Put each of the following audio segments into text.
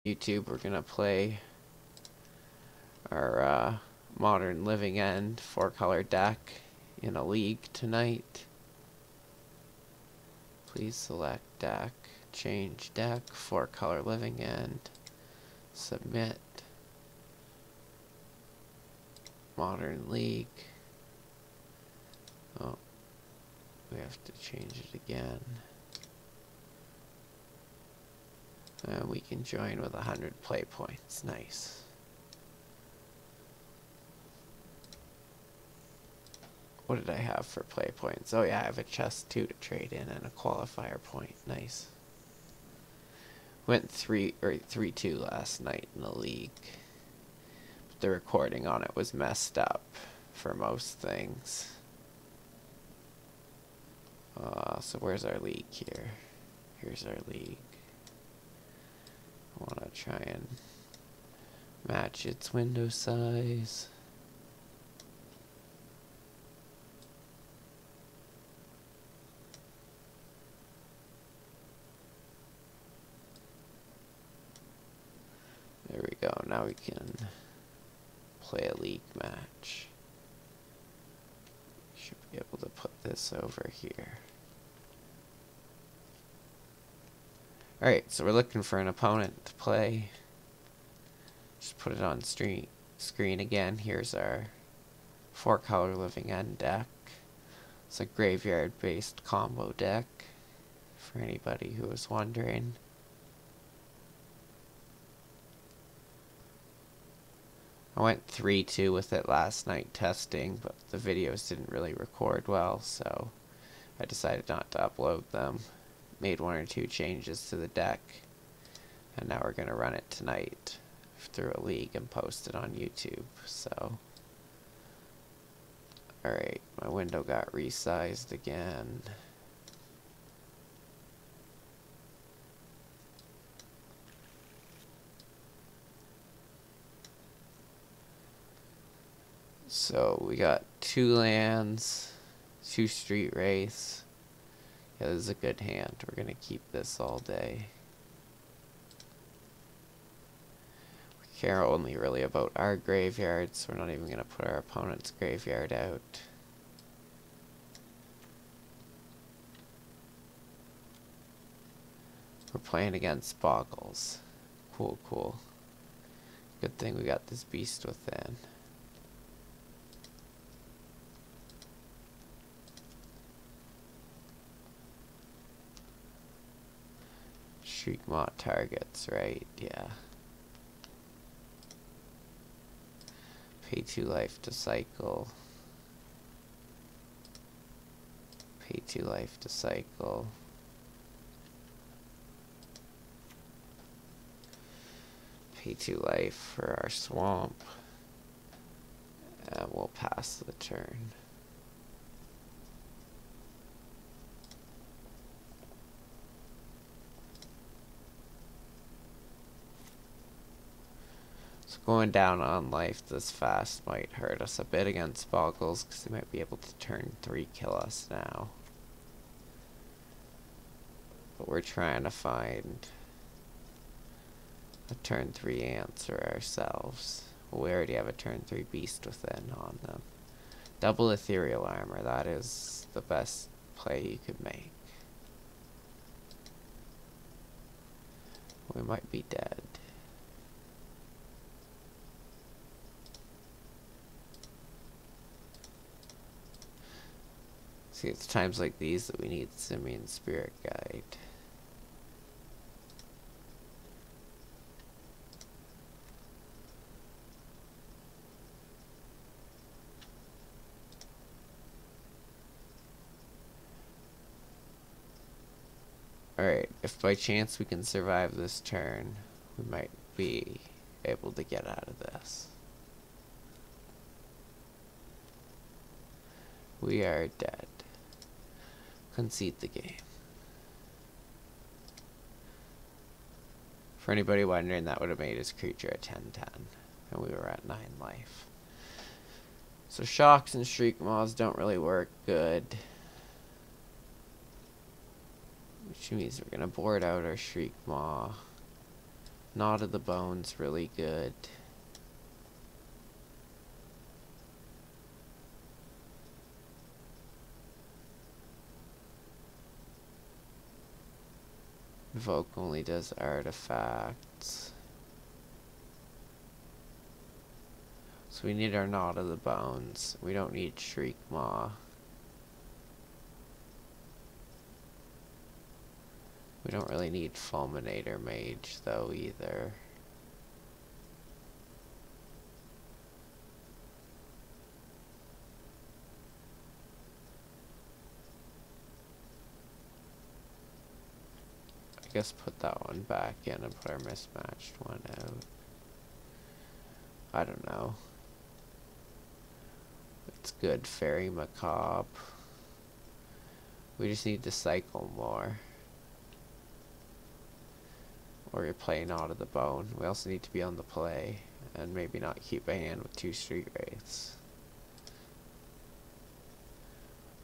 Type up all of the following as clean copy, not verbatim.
YouTube, we're gonna play our Modern Living End 4-color deck in a league tonight. Please select deck, change deck, 4-color Living End, submit, Modern League. Oh, we have to change it again. And we can join with 100 play points. Nice. What did I have for play points? Oh yeah, I have a chest 2 to trade in and a qualifier point. Nice. Went 3-2 last night in the league. But the recording on it was messed up for most things. So where's our league here? Here's our league. I want to try and match its window size. There we go. Now we can play a league match. Should be able to put this over here. Alright, so we're looking for an opponent to play. Just put it on screen again. Here's our 4-color Living End deck. It's a graveyard-based combo deck, for anybody who was wondering. I went 3-2 with it last night testing, but the videos didn't really record well, so I decided not to upload them. Made 1 or 2 changes to the deck, and now we're going to run it tonight through a league and post it on YouTube. So, alright, my window got resized again. So we got 2 lands, 2 street wraiths. Yeah, this is a good hand. We're gonna keep this all day. We care only really about our graveyard, so we're not even gonna put our opponent's graveyard out. We're playing against Boggles. Cool, cool. Good thing we got this Beast Within. Shriekmaw targets, right? Yeah. Pay 2 life to cycle. Pay 2 life to cycle. Pay 2 life for our swamp. And we'll pass the turn. So going down on life this fast might hurt us a bit against Boggles, because they might be able to turn 3 kill us now. But we're trying to find a turn 3 answer ourselves. Well, we already have a turn 3 Beast Within on them. Double Ethereal Armor, that is the best play you could make. We might be dead. See, it's times like these that we need Simian Spirit Guide. Alright, if by chance we can survive this turn, we might be able to get out of this. We are dead. Concede the game. For anybody wondering, that would have made his creature a 10-10, and we were at 9 life. So Shocks and Shriekmaws don't really work good, which means we're gonna board out our Shriekmaw. Knot of the Bone's really good. Invoke only does artifacts. So we need our Knot of the Bones. We don't need Shriek Maw. We don't really need Fulminator Mage though either. I guess put that one back in and put our mismatched one out. I don't know. It's good, Fairy Macabre. We just need to cycle more. Or you're playing Knot of the Bone. We also need to be on the play. And maybe not keep a hand with 2 Street Wraiths.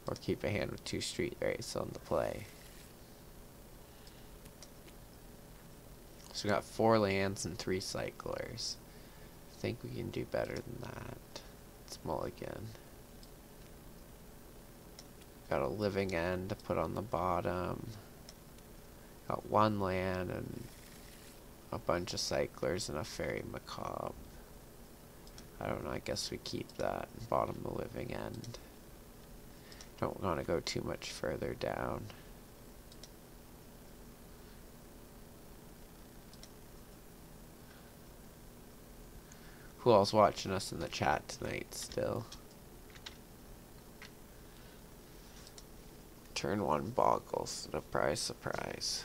Or keep a hand with 2 Street Wraiths on the play. So we got 4 lands and 3 cyclers. I think we can do better than that. Let's mulligan. Got a Living End to put on the bottom. Got 1 land and a bunch of cyclers and a Fairy Macabre. I don't know, I guess we keep that and bottom the Living End. Don't want to go too much further down. Who else watching us in the chat tonight still? Turn 1 Boggles. Surprise, surprise.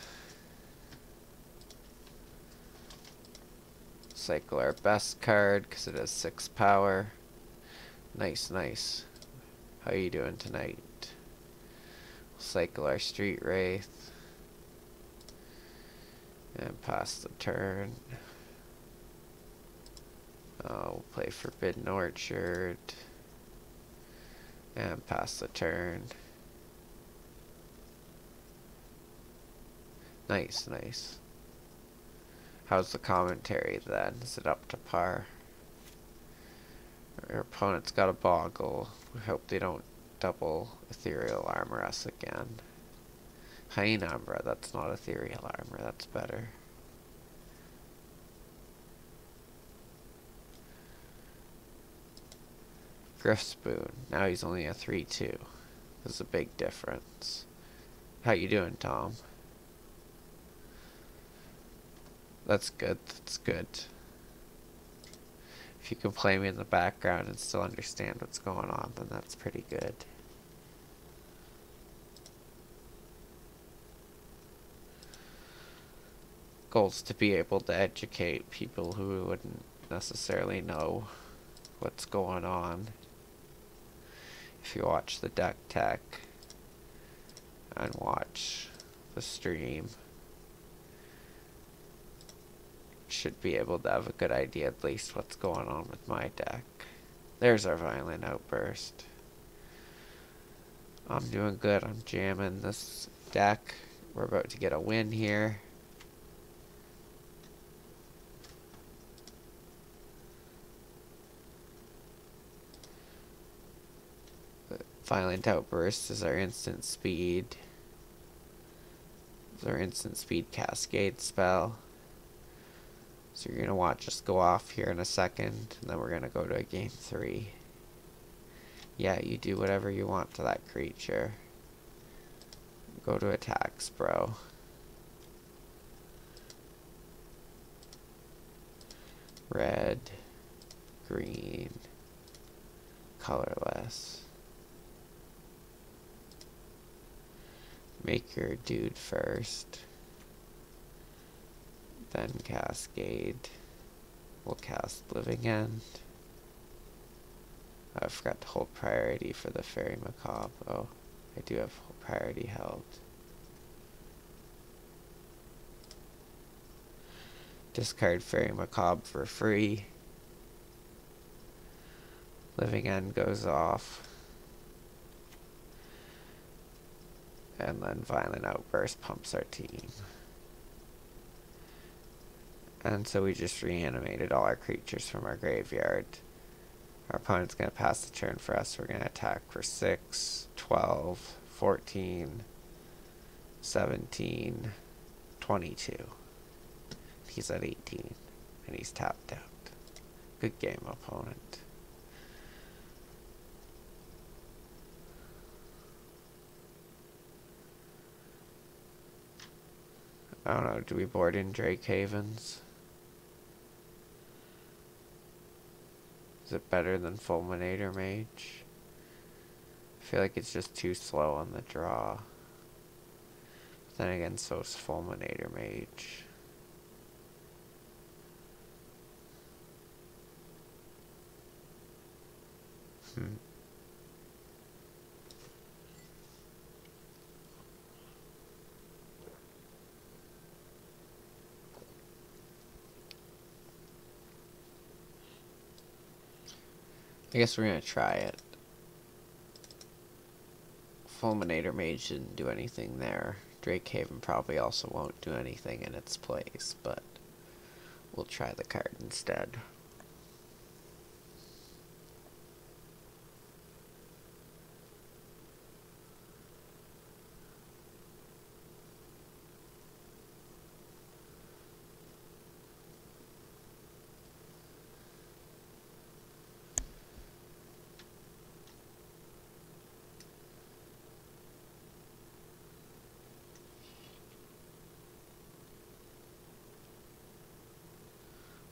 Cycle our best card because it has 6 power. Nice, nice. How you doing tonight? Cycle our Street Wraith. And pass the turn. We'll play Forbidden Orchard. And pass the turn. Nice, nice. How's the commentary then? Is it up to par? Our opponent's got a Boggle. We hope they don't double Ethereal Armor us again. Hyena Umbra, that's not Ethereal Armor, that's better. Grifspoon, now he's only a 3/2. There's a big difference. How you doing, Tom? That's good, that's good. If you can play me in the background and still understand what's going on, then that's pretty good. Goal's to be able to educate people who wouldn't necessarily know what's going on. If you watch the deck tech and watch the stream, should be able to have a good idea at least what's going on with my deck. There's our Violent Outburst. I'm doing good. I'm jamming this deck. We're about to get a win here. Violent Outburst is our instant speed. It's our instant speed cascade spell. So you're going to watch us go off here in a second, and then we're going to go to a game 3. Yeah, you do whatever you want to that creature. Go to attacks, bro. Red, green, colorless. Make your dude first. Then Cascade. We'll cast Living End. I forgot to hold priority for the Fairy Macabre. Oh, I do have priority held. Discard Fairy Macabre for free. Living End goes off. And then Violent Outburst pumps our team. And so we just reanimated all our creatures from our graveyard. Our opponent's going to pass the turn for us. We're going to attack for 6, 12, 14, 17, 22. He's at 18, and he's tapped out. Good game, opponent. I don't know, do we board in Drake Havens? Is it better than Fulminator Mage? I feel like it's just too slow on the draw. But then again, so is Fulminator Mage. I guess we're gonna try it. Fulminator Mage didn't do anything there. Drake Haven probably also won't do anything in its place, but we'll try the card instead.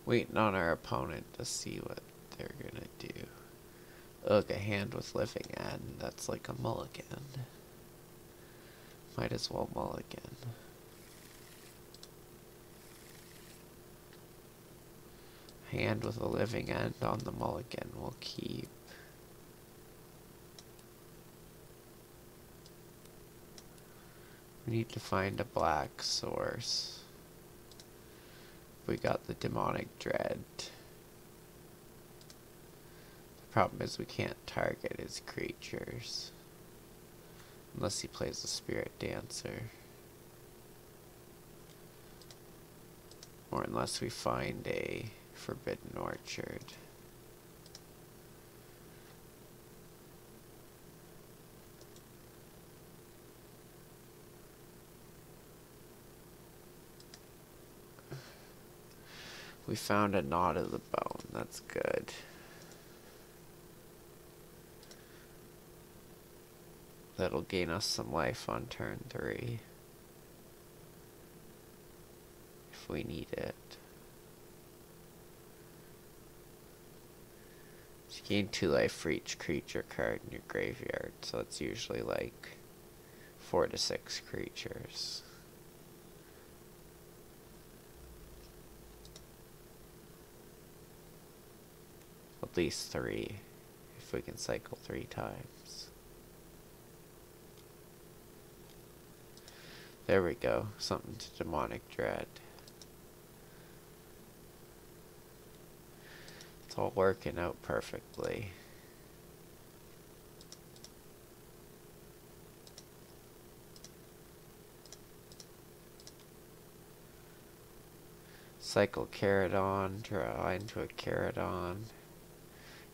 Waiting on our opponent to see what they're gonna do. Ugh, a hand with living end. That's like a mulligan. Might as well mulligan. Hand with a living end on the mulligan will keep. We need to find a black source. We got the Demonic Dread. The problem is we can't target his creatures. Unless he plays a Spirit Dancer. Or unless we find a Forbidden Orchard. We found a Knot of the Bone. That's good. That'll gain us some life on turn 3. If we need it. You gain 2 life for each creature card in your graveyard, so it's usually like 4 to 6 creatures. At least 3, if we can cycle 3 times. There we go, something to Demonic Dread. It's all working out perfectly. Cycle Caradon, draw into a Caradon.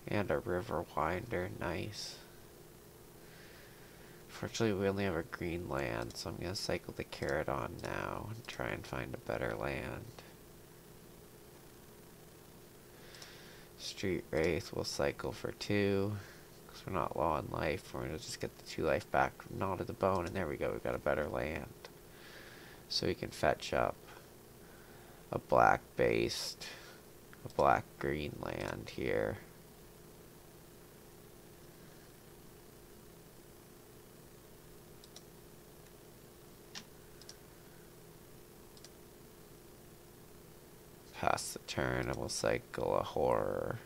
And a River Winder, nice. Fortunately, we only have a green land, so I'm going to cycle the Caradon now and try and find a better land. Street Wraith will cycle for 2, because we're not low on life. We're going to just get the 2 life back from Knot of the Bone, and there we go, we've got a better land. So we can fetch up a black-based, a black-green land here. Pass the turn and we'll cycle a Horror.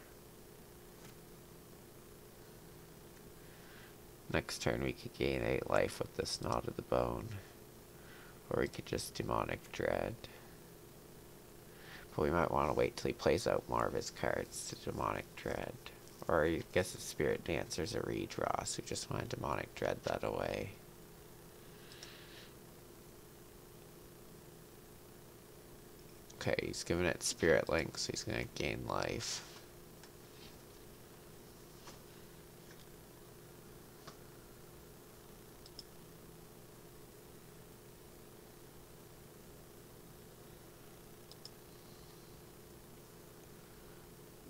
Next turn we could gain 8 life with this Knot of the Bone. Or we could just Demonic Dread. But we might want to wait till he plays out more of his cards to Demonic Dread. Or I guess the Spirit Dancer's a redraw, so we just want to Demonic Dread that away. Okay, he's giving it Spirit Link, so he's gonna gain life.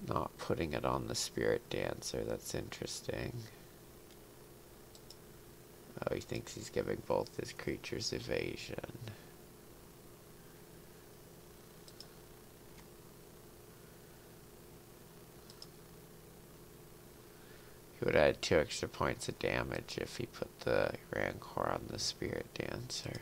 Not putting it on the Spirit Dancer, that's interesting. Oh, he thinks he's giving both his creatures evasion. He would have had 2 extra points of damage if he put the Rancor on the Spirit Dancer.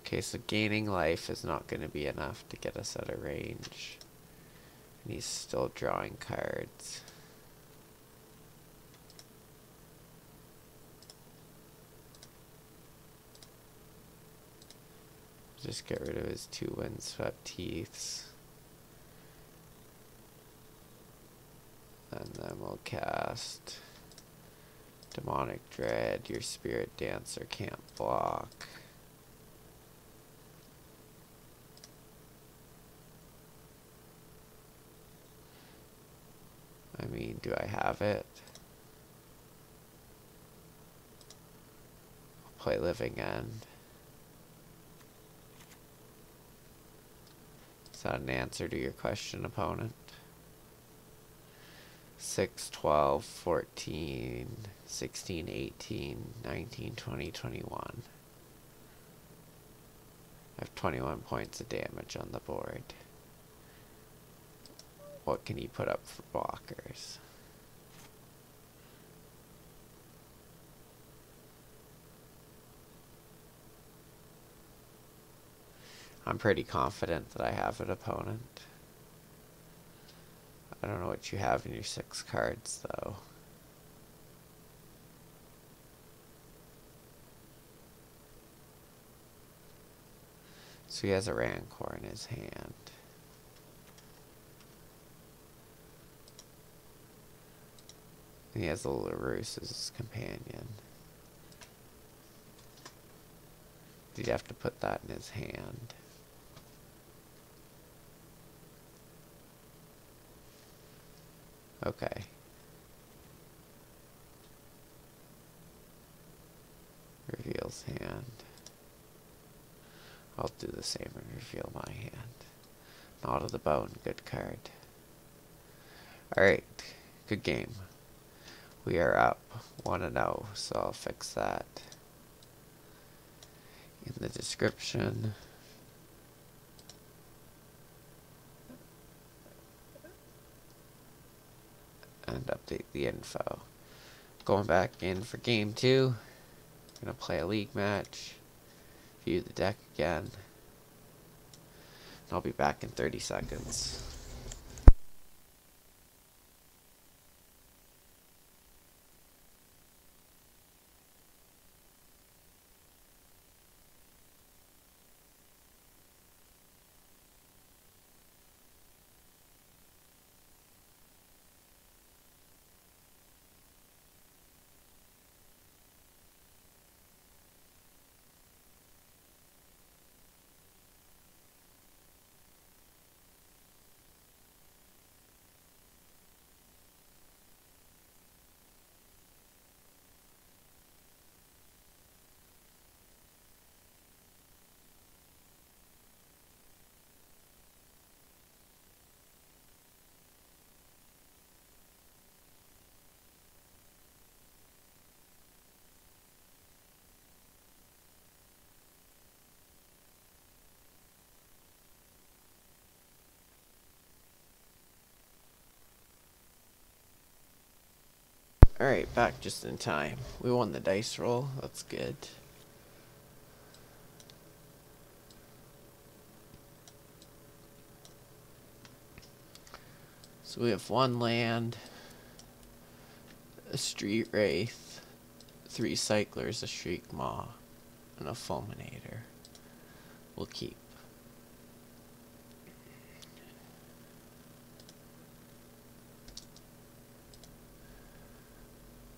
Okay, so gaining life is not going to be enough to get us out of range. And he's still drawing cards. Just get rid of his 2 Windswept Teeths. And then we'll cast Demonic Dread. Your Spirit Dancer can't block. I mean, do I have it? I'll play Living End. Is that an answer to your question, opponent? 6, 12, 14, 16, 18, 19, 20, 21. I have 21 points of damage on the board. What can he put up for blockers? I'm pretty confident that I have an opponent. I don't know what you have in your 6 cards, though. So he has a Rancor in his hand. And he has a Larus as his companion. Did you have to put that in his hand? Okay. Reveals hand. I'll do the same and reveal my hand. Knot of the Bone, good card. Alright, good game. We are up 1-0, so I'll fix that in the description. And update the info. Going back in for game 2. Gonna play a league match. View the deck again. And I'll be back in 30 seconds. Alright, back just in time. We won the dice roll, that's good. So we have 1 land, a Street Wraith, 3 Cyclers, a Shriek Maw, and a Fulminator. We'll keep.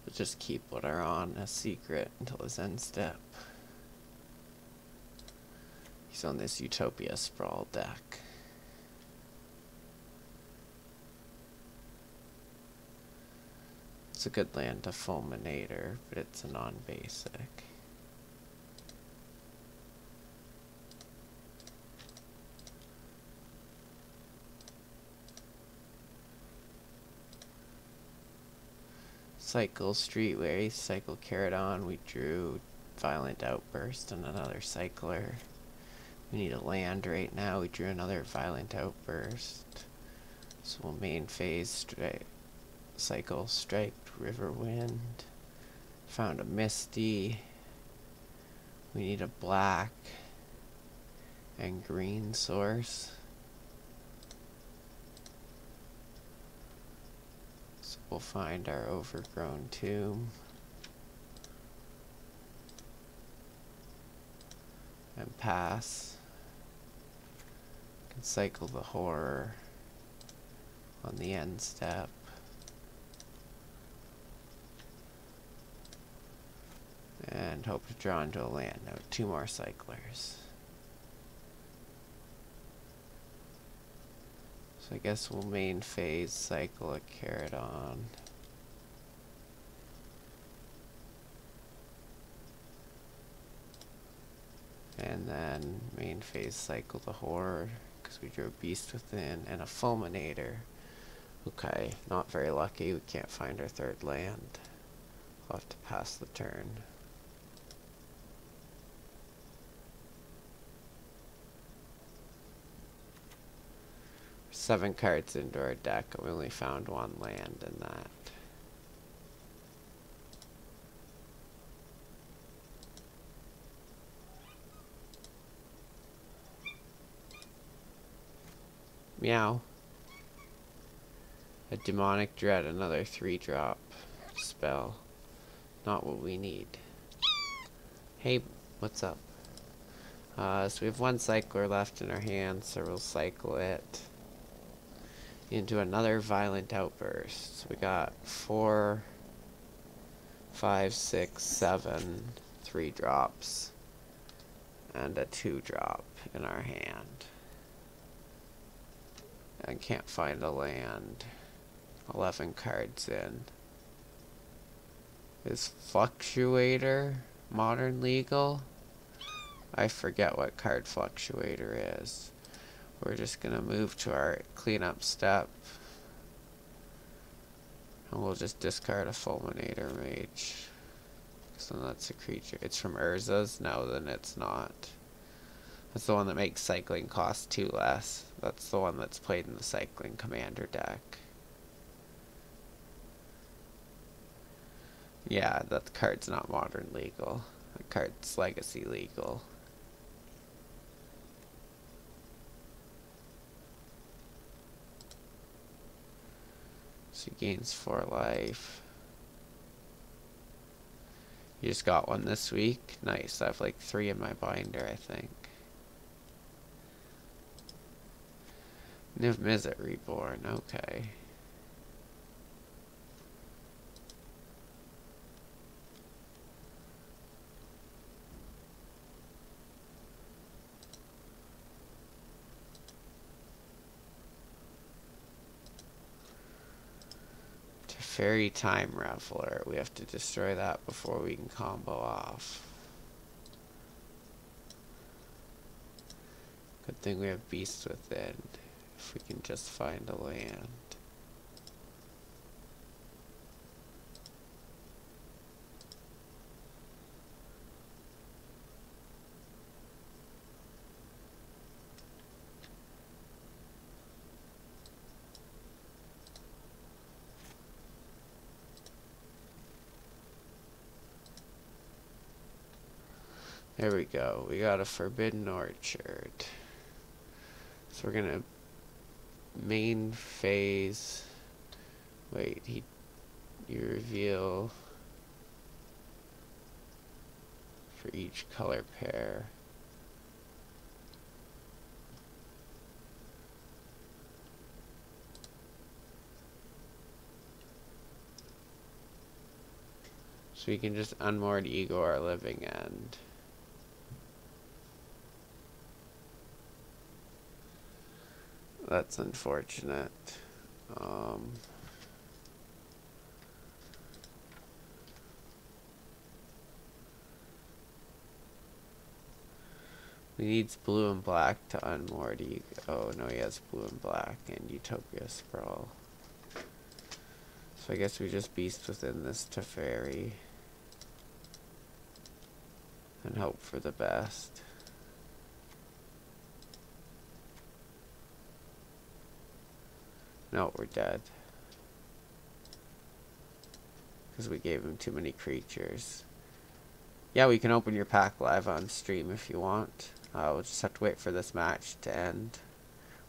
We'll just keep what are on a secret until his end step. He's on this Utopia Sprawl deck. It's a good land to Fulminator, but it's a non-basic. Cycle Streetway, cycle Caradon. We drew Violent Outburst and another cycler. We need a land right now. We drew another Violent Outburst. So we'll main phase cycle Striped Riverwind. Found a Misty. We need a black and green source. So we'll find our Overgrown Tomb. And pass. Can cycle the Horror on the end step. And hope to draw into a land. Now 2 more cyclers. So I guess we'll main phase cycle a Caradon. And then main phase cycle the Horror, because we drew a Beast Within and a Fulminator. Okay, not very lucky. We can't find our 3rd land. We'll have to pass the turn. We're 7 cards into our deck, and we only found 1 land in that. Meow. A Demonic Dread, another 3-drop spell. Not what we need. Hey, what's up? So we have 1 cycler left in our hand, so we'll cycle it into another Violent Outburst. So we got 4, 5, 6, 7 3-drops and a 2-drop in our hand. I can't find a land. 11 cards in. Is Fluctuator modern legal? I forget what card Fluctuator is. We're just gonna move to our cleanup step. And we'll just discard a Fulminator Mage. So that's a creature. It's from Urza's? No, then it's not. That's the one that makes cycling cost 2 less. That's the one that's played in the Cycling Commander deck. Yeah, that card's not modern legal. That card's legacy legal. So he gains 4 life. You just got 1 this week? Nice, I have like 3 in my binder, I think. Niv Mizzet Reborn, okay. Teferi Time Reveler. We have to destroy that before we can combo off. Good thing we have Beast Within. If we can just find a land. There we go. We got a Forbidden Orchard. So we're gonna main phase. Wait, you reveal for each color pair. So we can just unmoored Eagle our living end. That's unfortunate. We needs blue and black to unmoor Eagle. Oh no, he has blue and black and Utopia Sprawl. So I guess we just beast within this Teferi and hope for the best. No, we're dead. Because we gave him too many creatures. Yeah, we can open your pack live on stream if you want. We'll just have to wait for this match to end.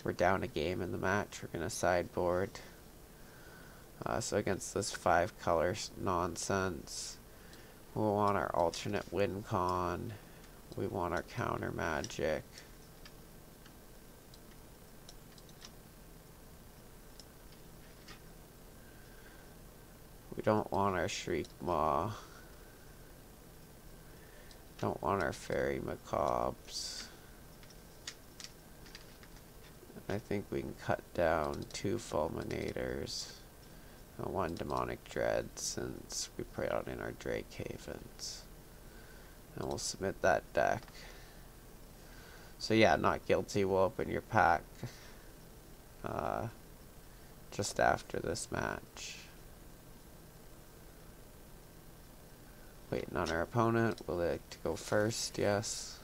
We're down a game in the match. We're going to sideboard. So against this 5 colors nonsense, we'll want our alternate win con. We want our counter magic. We don't want our Shriek Maw. Don't want our Fairy Macabres. I think we can cut down 2 Fulminators and 1 Demonic Dread since we put out in our Drake Havens. And we'll submit that deck. So yeah, not guilty. We'll open your pack just after this match. Waiting on our opponent. Will they like to go first? Yes.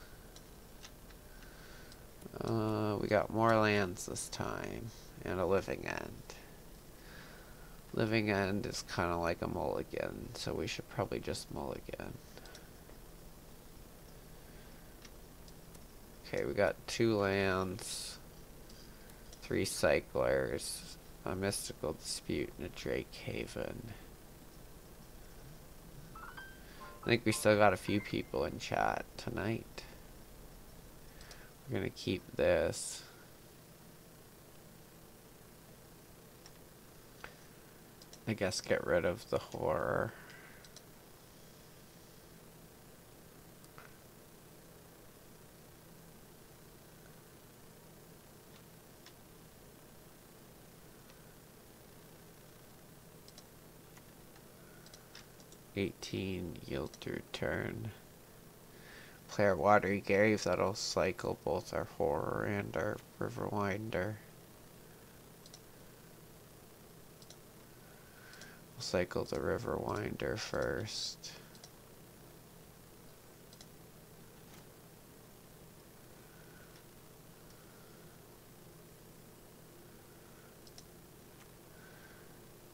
We got more lands this time. And a living end. Living end is kind of like a mulligan, so we should probably just mulligan. Okay, we got 2 lands, 3 cyclers, a Mystical Dispute, and a Drake Haven. I think we still got a few people in chat tonight. We're gonna keep this. I guess get rid of the horror. Yield through turn. Play our Watery Grave, that'll cycle both our horror and our Riverwinder. We'll cycle the Riverwinder first.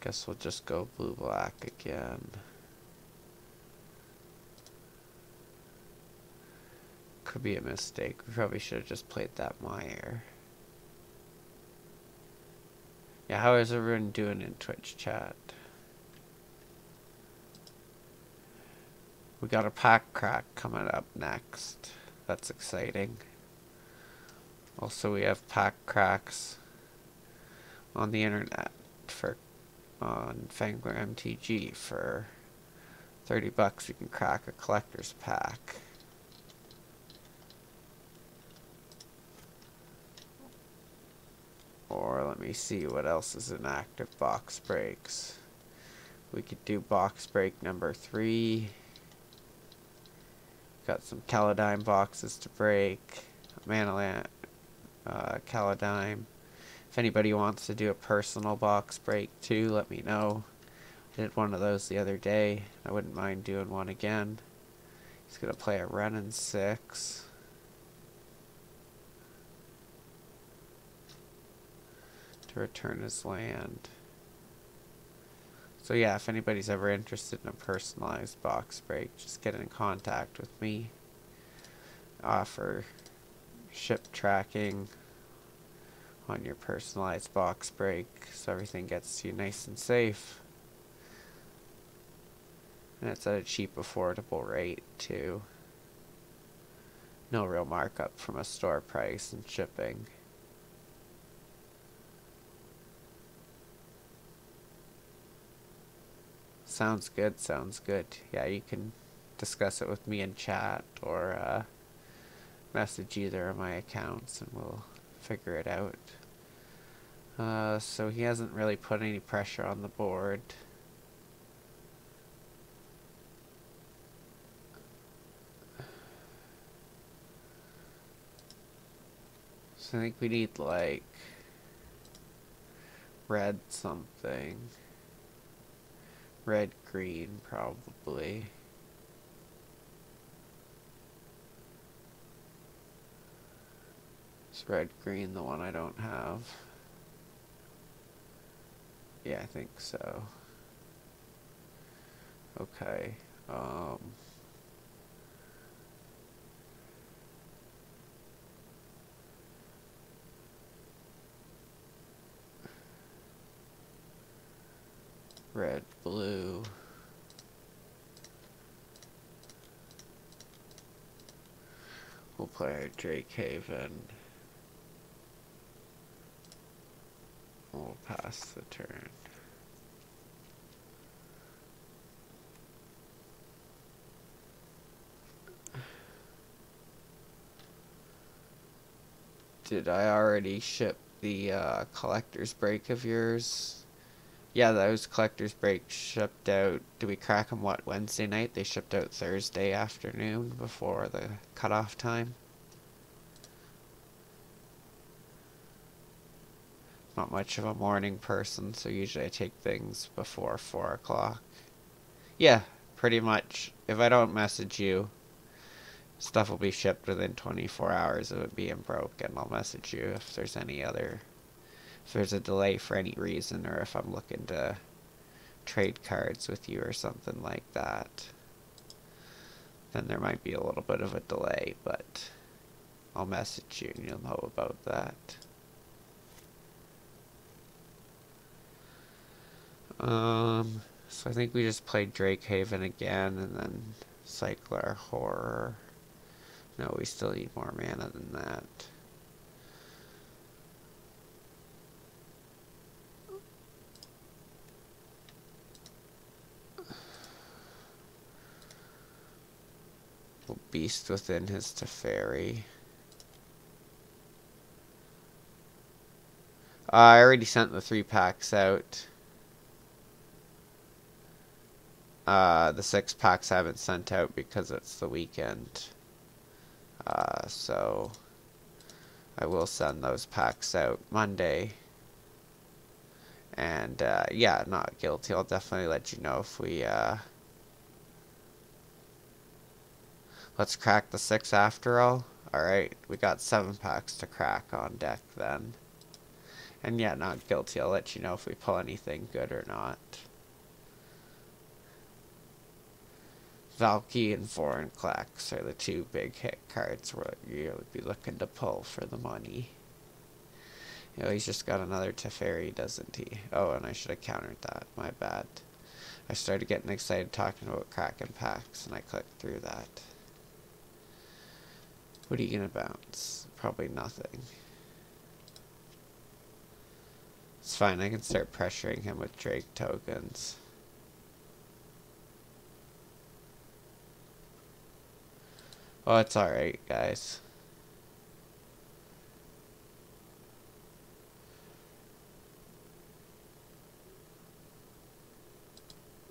Guess we'll just go blue-black again. Could be a mistake. We probably should have just played that Mire. Yeah, how is everyone doing in Twitch chat? We got a pack crack coming up next. That's exciting. Also, we have pack cracks on the internet on Fangler MTG for $30. You can crack a collector's pack. Or let me see what else is in active box breaks. We could do box break number 3. Got some Caladyne boxes to break. Manaland, Caladyne. If anybody wants to do a personal box break too, let me know. I did one of those the other day. I wouldn't mind doing one again. He's gonna play a Renin 6. To return his land. So yeah, if anybody's ever interested in a personalized box break, just get in contact with me. Offer ship tracking on your personalized box break so everything gets to you nice and safe. And it's at a cheap, affordable rate too. No real markup from a store price and shipping. Sounds good, sounds good. Yeah, you can discuss it with me in chat or message either of my accounts and we'll figure it out. So he hasn't really put any pressure on the board. So I think we need like red something. Red green probably. Is red green the one I don't have? Yeah, I think so. Okay. Red, blue. We'll play our Drake Haven. We'll pass the turn. Did I already ship the collector's break of yours? Yeah, those collector's breaks shipped out. Did we crack them, what, Wednesday night? They shipped out Thursday afternoon before the cutoff time. Not much of a morning person, so usually I take things before 4 o'clock. Yeah, pretty much. If I don't message you, stuff will be shipped within 24 hours of it being broken. I'll message you if there's if there's a delay for any reason, or if I'm looking to trade cards with you or something like that. Then there might be a little bit of a delay, but I'll message you and you'll know about that. So I think we just played Drake Haven again and then Cycler Horror. No, we still need more mana than that. We'll Beast Within his Teferi. I already sent the 3 packs out. The 6 packs I haven't sent out because it's the weekend. So I will send those packs out Monday. And yeah, not guilty. I'll definitely let you know if we let's crack the 6 after all. Alright, we got 7 packs to crack on deck then. And yeah, not guilty. I'll let you know if we pull anything good or not. Valky and Vorinclex are the 2 big hit cards where you'll be looking to pull for the money. You know, he's just got another Teferi, doesn't he? Oh, and I should have countered that. My bad. I started getting excited talking about cracking packs, and I clicked through that. What are you gonna bounce? Probably nothing. It's fine, I can start pressuring him with Drake tokens. Oh, it's alright, guys.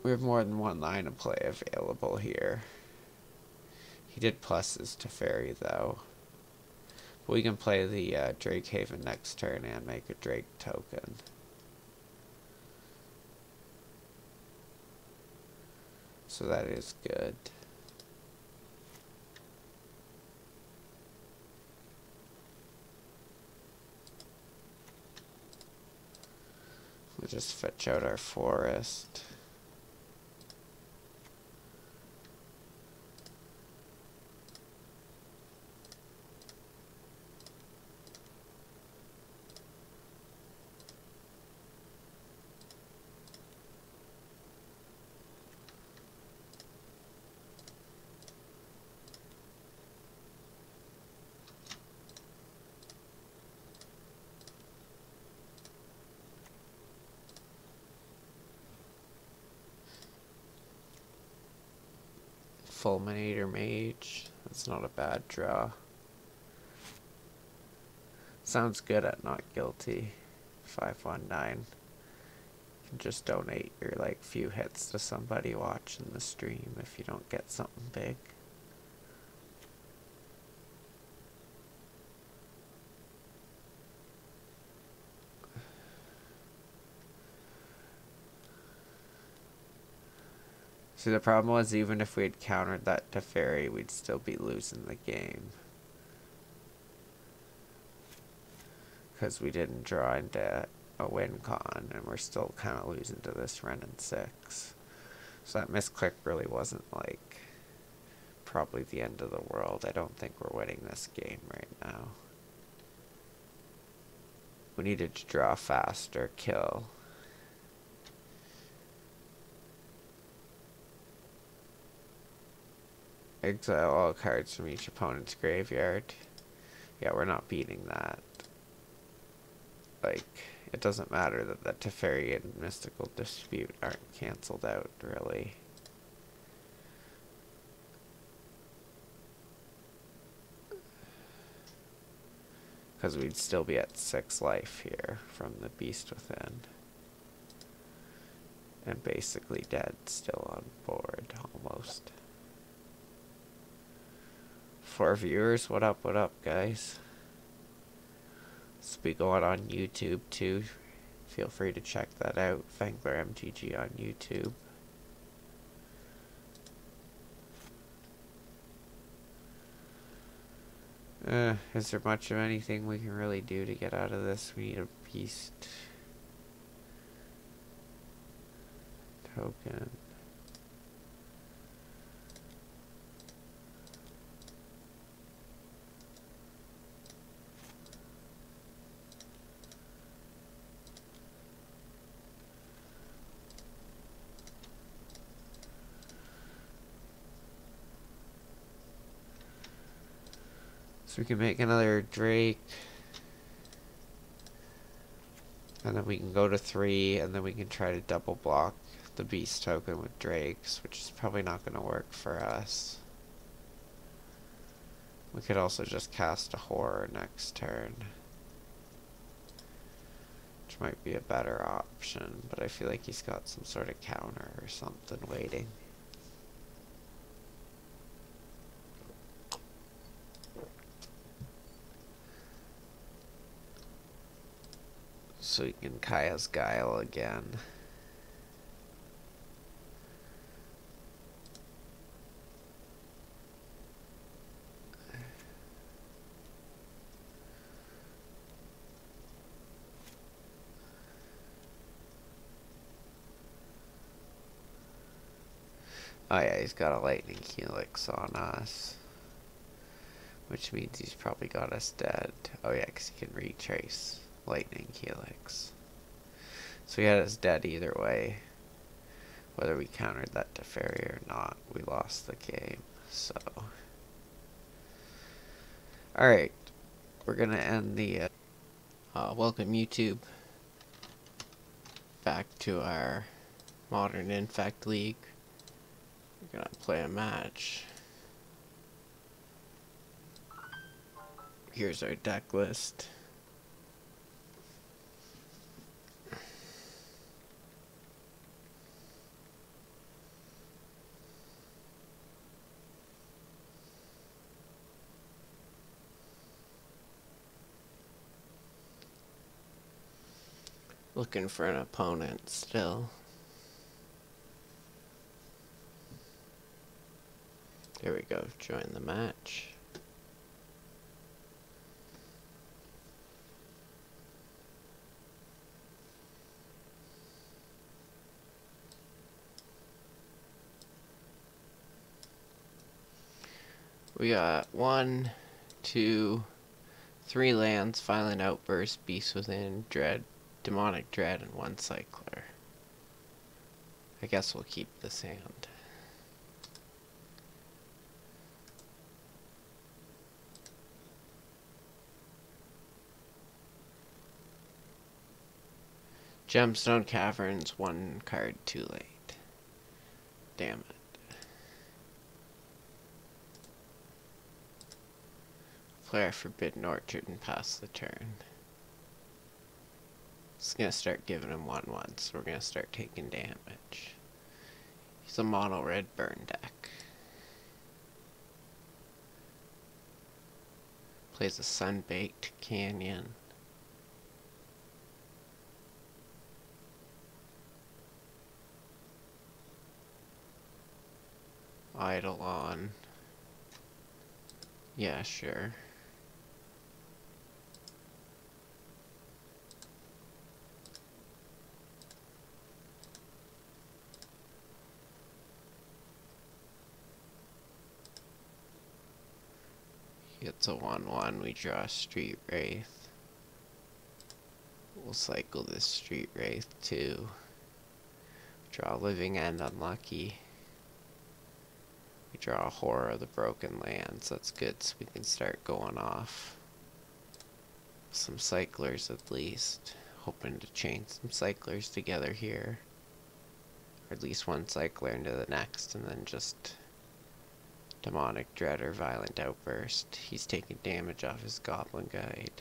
We have more than one line of play available here. He did pluses to Teferi, though. But we can play the Drake Haven next turn and make a Drake token. So that is good. We'll just fetch out our forest. Fulminator Mage. That's not a bad draw. Sounds good at Not Guilty. 519. You can just donate your like few hits to somebody watching the stream if you don't get something big. See, the problem was even if we had countered that Teferi, we'd still be losing the game. Because we didn't draw into a win con, and we're still kind of losing to this Renin 6. So that misclick really wasn't, like, probably the end of the world. I don't think we're winning this game right now. We needed to draw fast or kill. Exile all cards from each opponent's graveyard. Yeah, we're not beating that. Like, it doesn't matter that the Teferi and Mystical Dispute aren't cancelled out, really. Because we'd still be at 6 life here from the Beast Within. And basically dead still on board, almost. 4 viewers, what up, guys? This will be going on YouTube too. Feel free to check that out. Fangler MTG on YouTube. Is there much of anything we can really do to get out of this? We need a beast token. So we can make another Drake. And then we can go to 3, and then we can try to double block the beast token with Drakes, which is probably not going to work for us. We could also just cast a Horror next turn, which might be a better option, but I feel like he's got some sort of counter or something waiting. So we can Kaya's Guile again. Oh yeah, he's got a Lightning Helix on us. Which means he's probably got us dead. Oh yeah, because he can retrace Lightning Helix. So he had us dead either way. Whether we countered that Teferi or not, we lost the game. So, alright, we're gonna end the welcome YouTube back to our Modern Infect League. We're gonna play a match. Here's our deck list. Looking for an opponent still. There we go, join the match. We got 1, 2, 3 lands, Violent Outburst, Beast Within, Dread, Demonic Dread, and 1 Cycler. I guess we'll keep this hand. Gemstone Caverns, 1 card too late. Damn it. Play our Forbidden Orchard and pass the turn. It's gonna start giving him 1/1, so we're gonna start taking damage. He's a mono red burn deck. Plays a Sunbaked Canyon. Eidolon. Yeah, sure. It's a 1/1, we draw a Street Wraith. We'll cycle this Street Wraith too. Draw Living End, unlucky. We draw a Horror of the Broken Lands, that's good, so we can start going off. Some cyclers at least. Hoping to chain some cyclers together here. Or at least one cycler into the next, and then just Demonic Dread or Violent Outburst. He's taking damage off his Goblin Guide.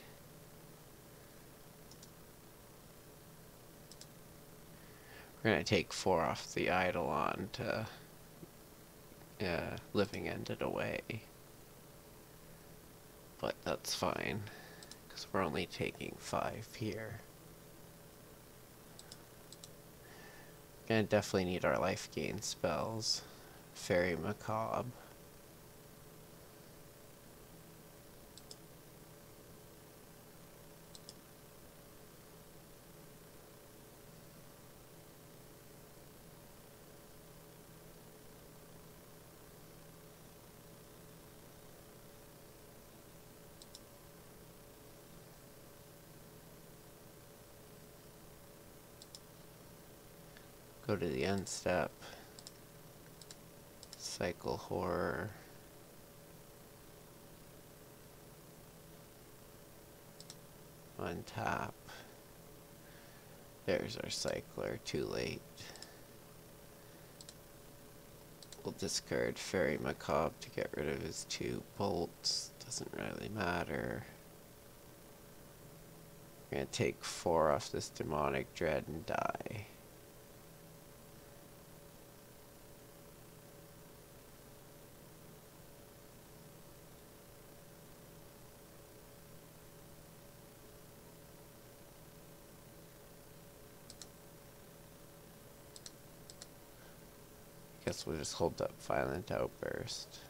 We're gonna take 4 off the Eidolon to Living End it away. But that's fine, because we're only taking 5 here. Gonna definitely need our life gain spells. Fairy Macabre. Go to the end step. Cycle Horror. Untap. There's our cycler, too late. We'll discard Fairy Macabre to get rid of his 2 bolts. Doesn't really matter. We're gonna take 4 off this Demonic Dread and die. Guess we'll just hold up Violent Outburst.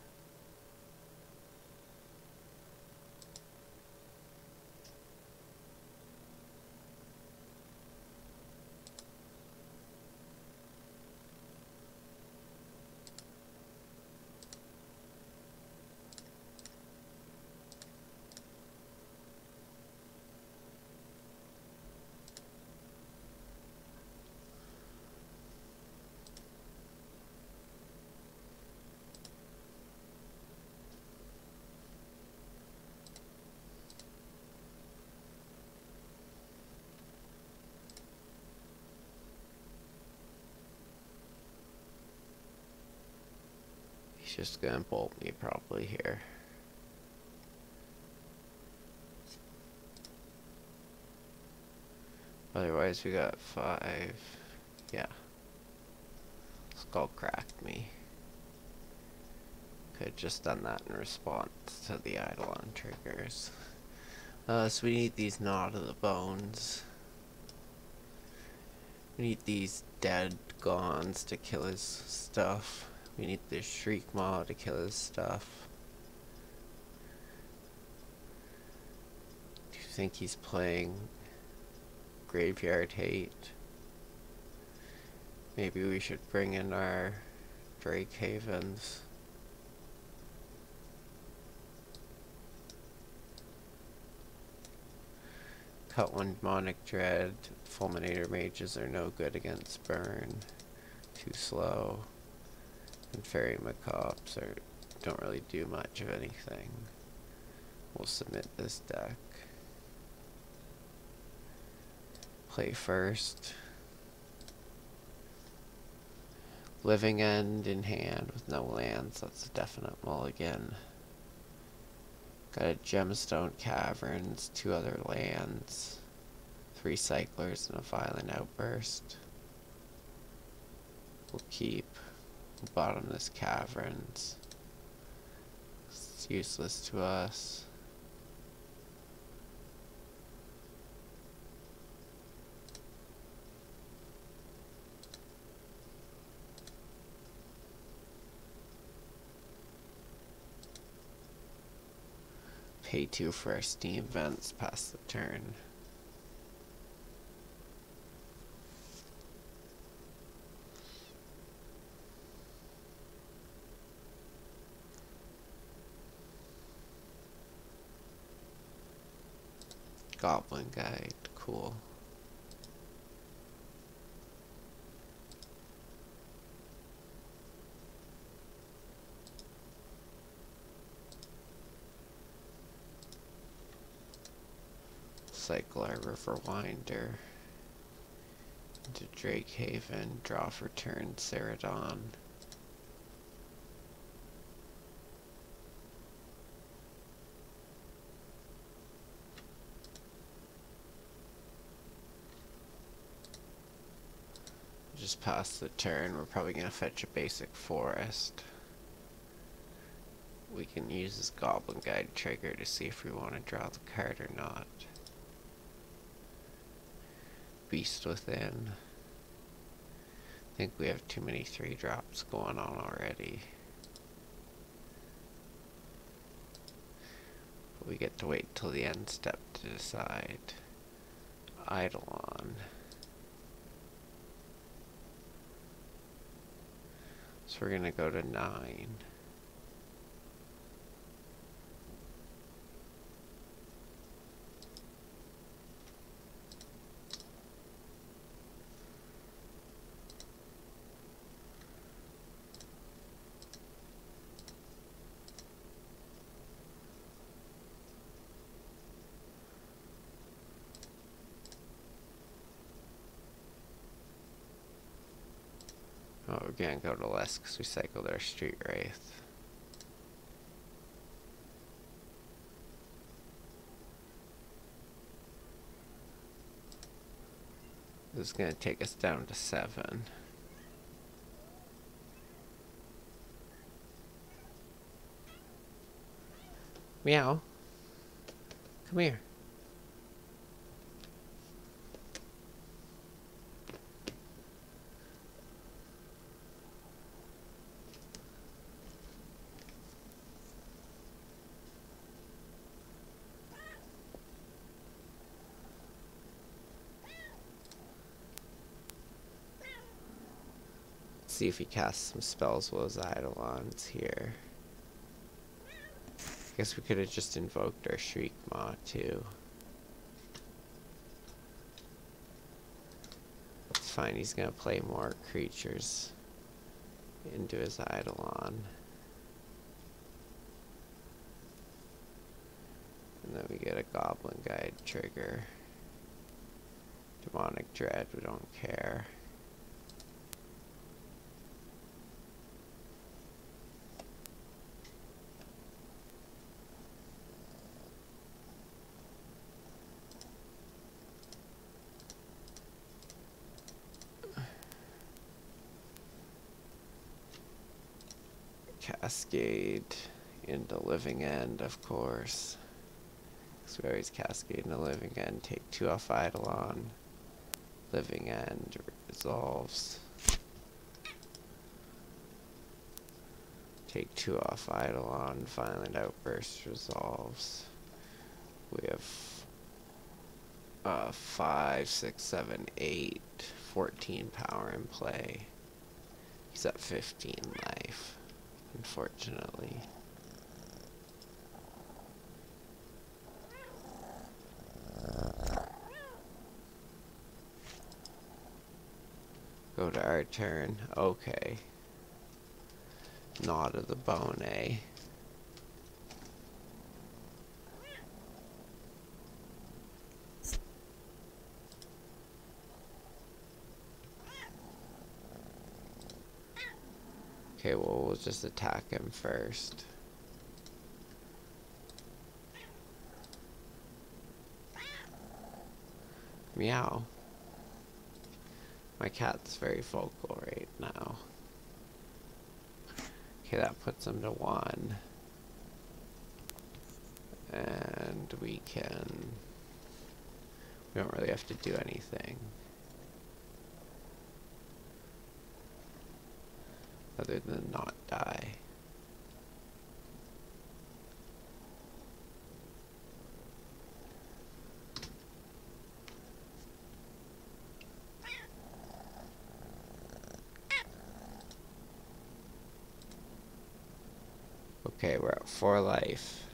He's just gonna bolt me probably here. Otherwise we got 5. Yeah. Skull cracked me. Could've just done that in response to the Eidolon triggers. So we need these Gnaw to the Bones. We need these Dead Gons to kill his stuff. We need this Shriek Maw to kill his stuff. Do you think he's playing Graveyard Hate? Maybe we should bring in our Drake Havens. Cut 1 Demonic Dread. Fulminator Mages are no good against burn. Too slow. And Fairy Macabres don't really do much of anything. We'll submit this deck. Play first. Living End in hand with no lands. That's a definite mulligan. Got a gemstone caverns, 2 other lands, 3 cyclers, and a violent outburst. We'll keep bottomless caverns. It's useless to us. Pay 2 for our steam vents past the turn. Goblin Guide, cool. Cycle our Riverwinder into Drakehaven, draw for turn Celadon. Just past the turn, we're probably going to fetch a basic forest. We can use this Goblin Guide trigger to see if we want to draw the card or not. Beast Within. I think we have too many 3-drops going on already. But we get to wait till the end step to decide. Eidolon. So we're gonna go to 9. Oh, we're gonna go to less because we cycled our Street Wraith. This is gonna take us down to 7. Meow. Come here. See if he casts some spells while his Eidolon's here. I guess we could have just invoked our Shriek Maw too. It's fine, he's gonna play more creatures into his Eidolon. And then we get a Goblin Guide trigger. Demonic Dread, we don't care. Cascade into Living End, of course. Because we always cascade into Living End. Take 2 off Eidolon. Living End resolves. Take 2 off Eidolon. Violent Outburst resolves. We have 5, 6, 7, 8, 14 power in play. He's at 15 life. Unfortunately. Go to our turn. Okay. Gnaw to the bone, eh? Okay, well, we'll just attack him first. Meow. My cat's very vocal right now. Okay, that puts him to 1. And we don't really have to do anything other than not die. Okay, we're at 4 life.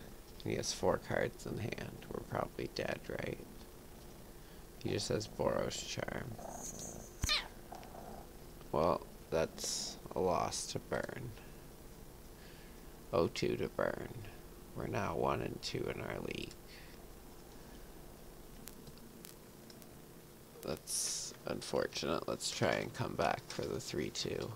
And he has 4 cards in hand. We're probably dead, right? He just has Boros Charm. Well, that's a loss to burn. 0-2 to burn. We're now 1 and 2 in our league. That's unfortunate. Let's try and come back for the 3-2.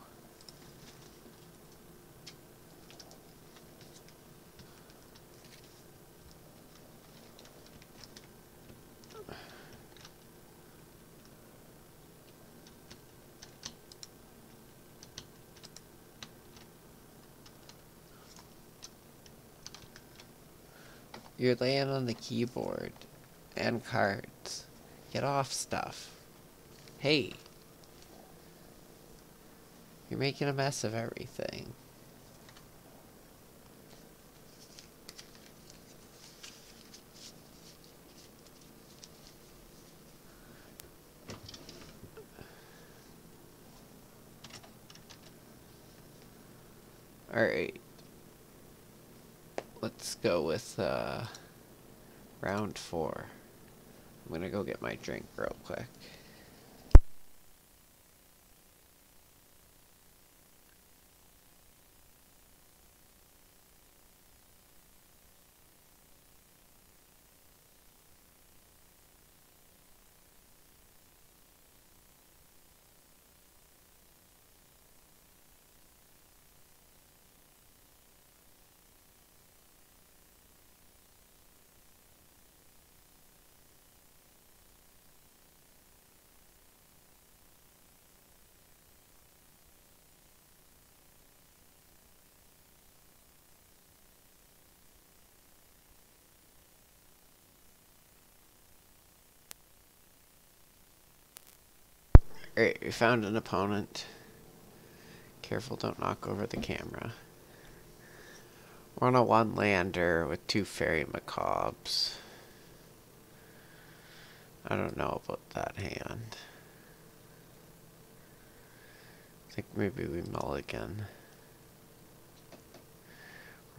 You're laying on the keyboard and cards. Get off stuff. Hey. You're making a mess of everything. Alright. Let's go with round 4. I'm gonna go get my drink real quick. Alright, we found an opponent. Careful, don't knock over the camera. We're on a 1-lander with 2 fairy macaques. I don't know about that hand. I think maybe we mulligan.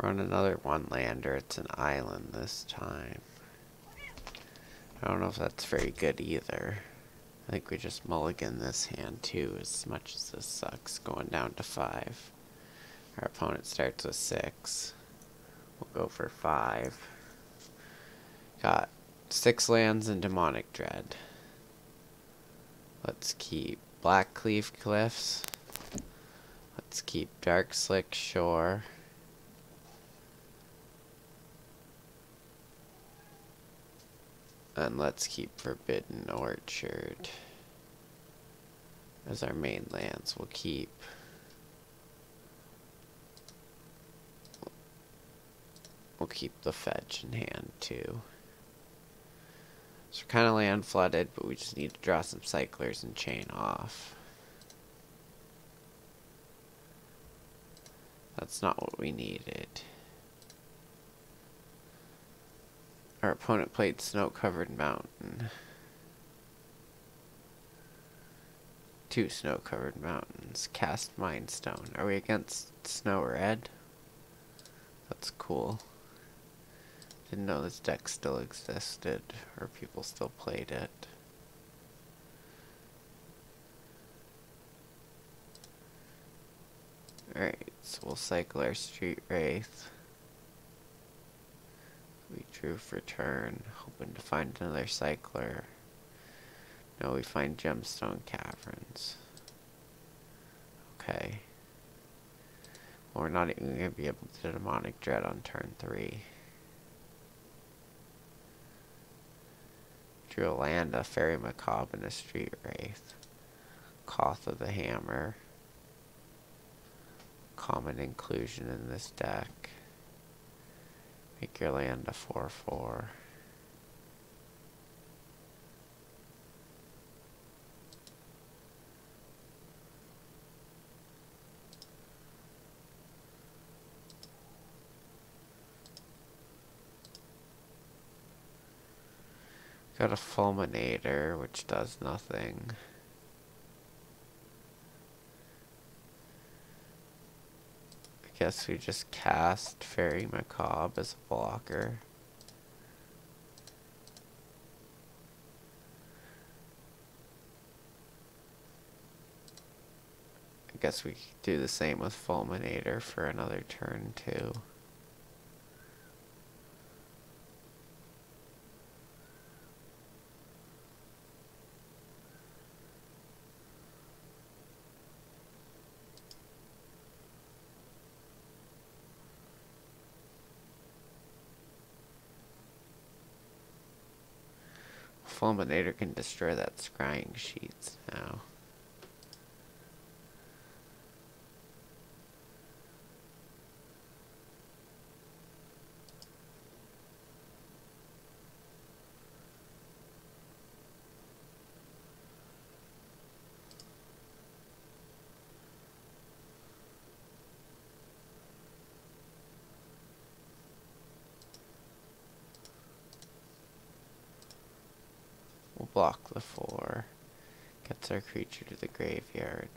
We're on another 1-lander. It's an island this time. I don't know if that's very good either. I think we just mulligan this hand too, as much as this sucks, going down to 5. Our opponent starts with 6. We'll go for 5. Got 6 lands and Demonic Dread. Let's keep Blackcleave Cliffs. Let's keep Darkslick Shore. And let's keep Forbidden Orchard as our main lands. We'll keep the fetch in hand too. So we're kind of land flooded, but we just need to draw some cyclers and chain off. That's not what we needed. Our opponent played Snow-Covered Mountain. 2 Snow-Covered Mountains. Cast Mind Stone. Are we against Snow Red? That's cool. Didn't know this deck still existed, or people still played it. Alright, so we'll cycle our Street Wraith. We drew for turn, hoping to find another cycler. No, we find Gemstone Caverns. Okay. Well, we're not even going to be able to Demonic Dread on turn 3. Drew a land, a Fairy Macabre, and a Street Wraith. Koth of the Hammer. Common inclusion in this deck. Make your land a 4/4. Got a Fulminator, which does nothing. I guess we just cast Fairy Macabre as a blocker. I guess we do the same with Fulminator for another turn too. Fulminator can destroy that Scrying Sheets now. We'll block the 4. Gets our creature to the graveyard.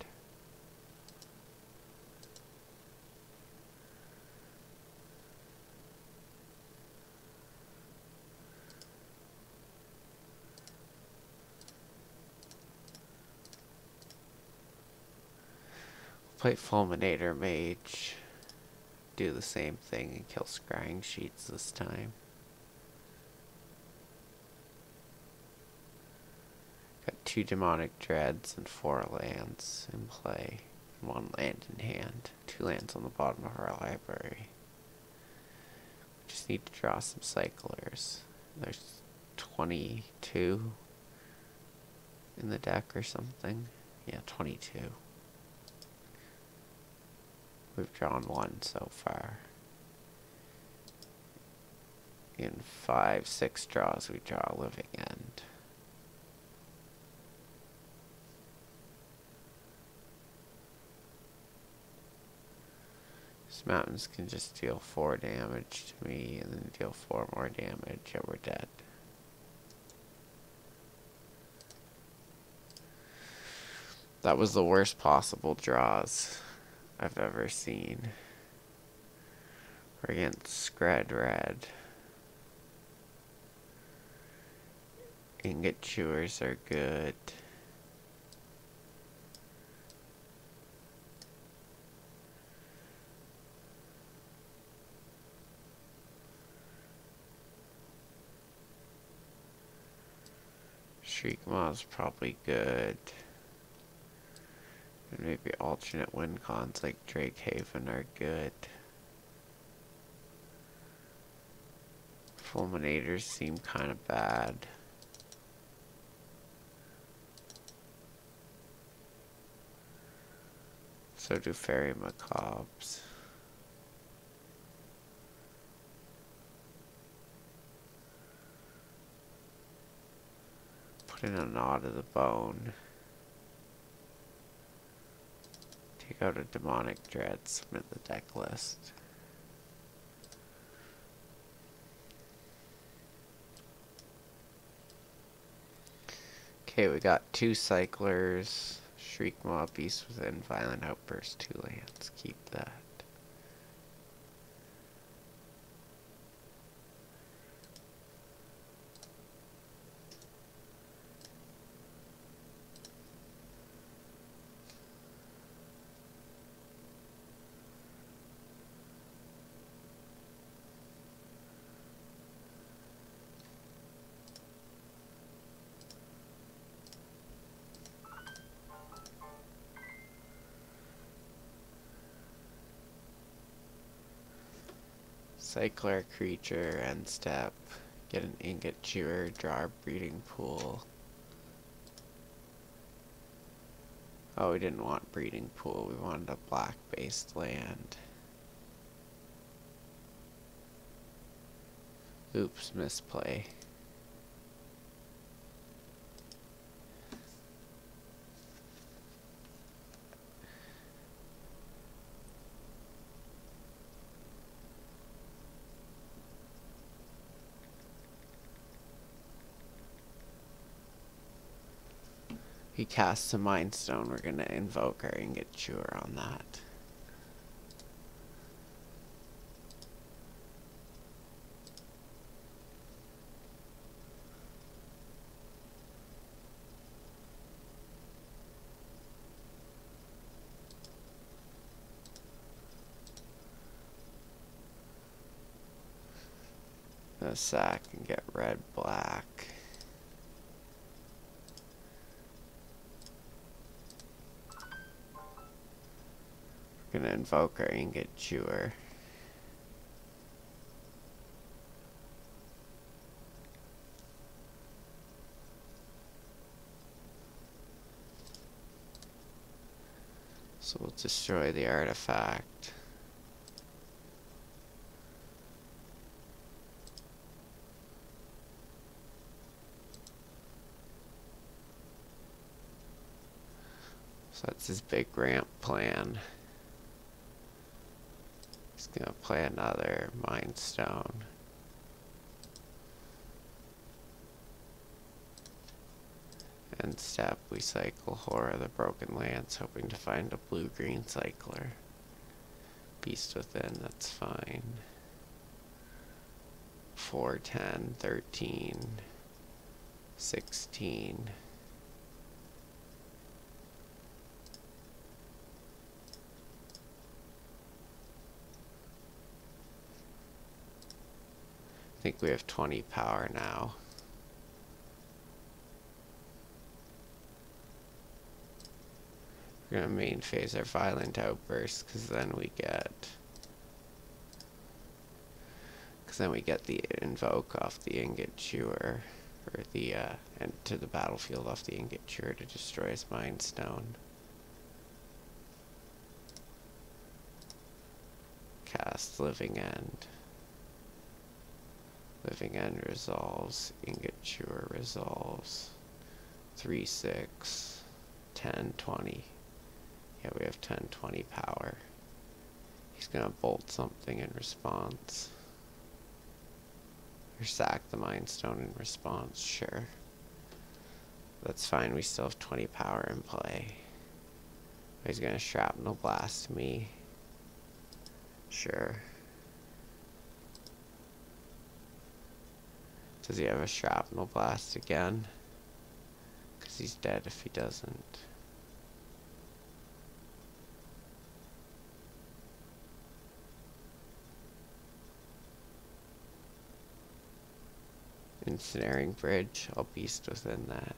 Play Fulminator Mage. Do the same thing and kill Scrying Sheets this time. Got 2 Demonic Dreads and 4 lands in play. And 1 land in hand. 2 lands on the bottom of our library. We just need to draw some cyclers. There's 22 in the deck or something. Yeah, 22. We've drawn 1 so far. In 5, 6 draws, we draw a Living End. These mountains can just deal 4 damage to me and then deal 4 more damage and we're dead. That was the worst possible draws I've ever seen. We're against Scred Red. Ingot Chewers are good. Shriekmaw's probably good. And maybe alternate win cons like Drake Haven are good. Fulminators seem kind of bad. So do Fairy Macabres. Put in a Gnaw to the Bone. Take out a Demonic Dread, submit the deck list. Okay, we got 2 Cyclers, Shriekmaw, Beast Within, Violent Outburst, 2 lands. Keep that. Cycler creature, end step, Get an ingot chewer, draw our breeding pool. Oh, we didn't want breeding pool, we wanted a black-based land. Oops, misplay. He casts a Mind Stone, we're gonna invoke our ingot chewer on that. The sack and get red, black. We're gonna invoke our ingot chewer. So we'll destroy the artifact. So that's his big ramp plan. He's gonna play another Mind Stone. End step, we cycle Horror the Broken Lance, hoping to find a blue-green cycler. Beast Within, that's fine. 4, 10, 13, 16. I think we have 20 power now. We're gonna main phase our Violent Outburst, because then we get the invoke off the ingot chewer, or the enter the battlefield off the ingot chewer to destroy his Mind Stone. Cast Living End. Living End resolves. Ingot chewer resolves. 3, 6, 10, 20. Yeah, we have 10, 20 power. He's gonna bolt something in response. Or sack the Mind Stone in response, sure. That's fine, we still have 20 power in play. He's gonna Shrapnel Blast me. Sure. Does he have a Shrapnel Blast again? Because he's dead if he doesn't. Ensnaring Bridge, I'll Beast Within that.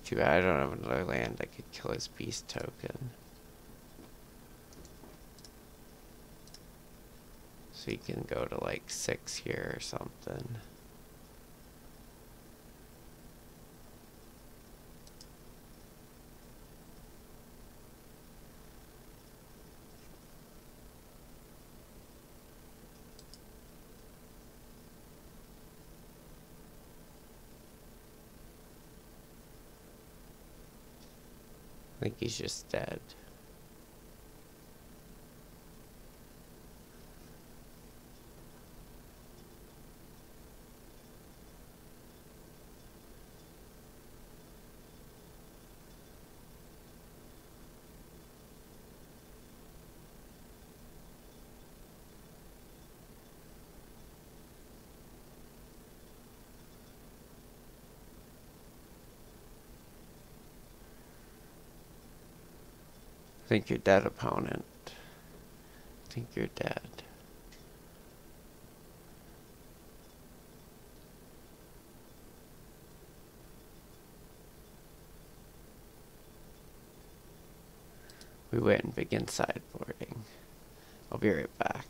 Too bad I don't have another land I could kill his beast token. So he can go to like 6 here or something. I think he's just dead. I think you're dead, opponent. I think you're dead. We wait and begin sideboarding. I'll be right back.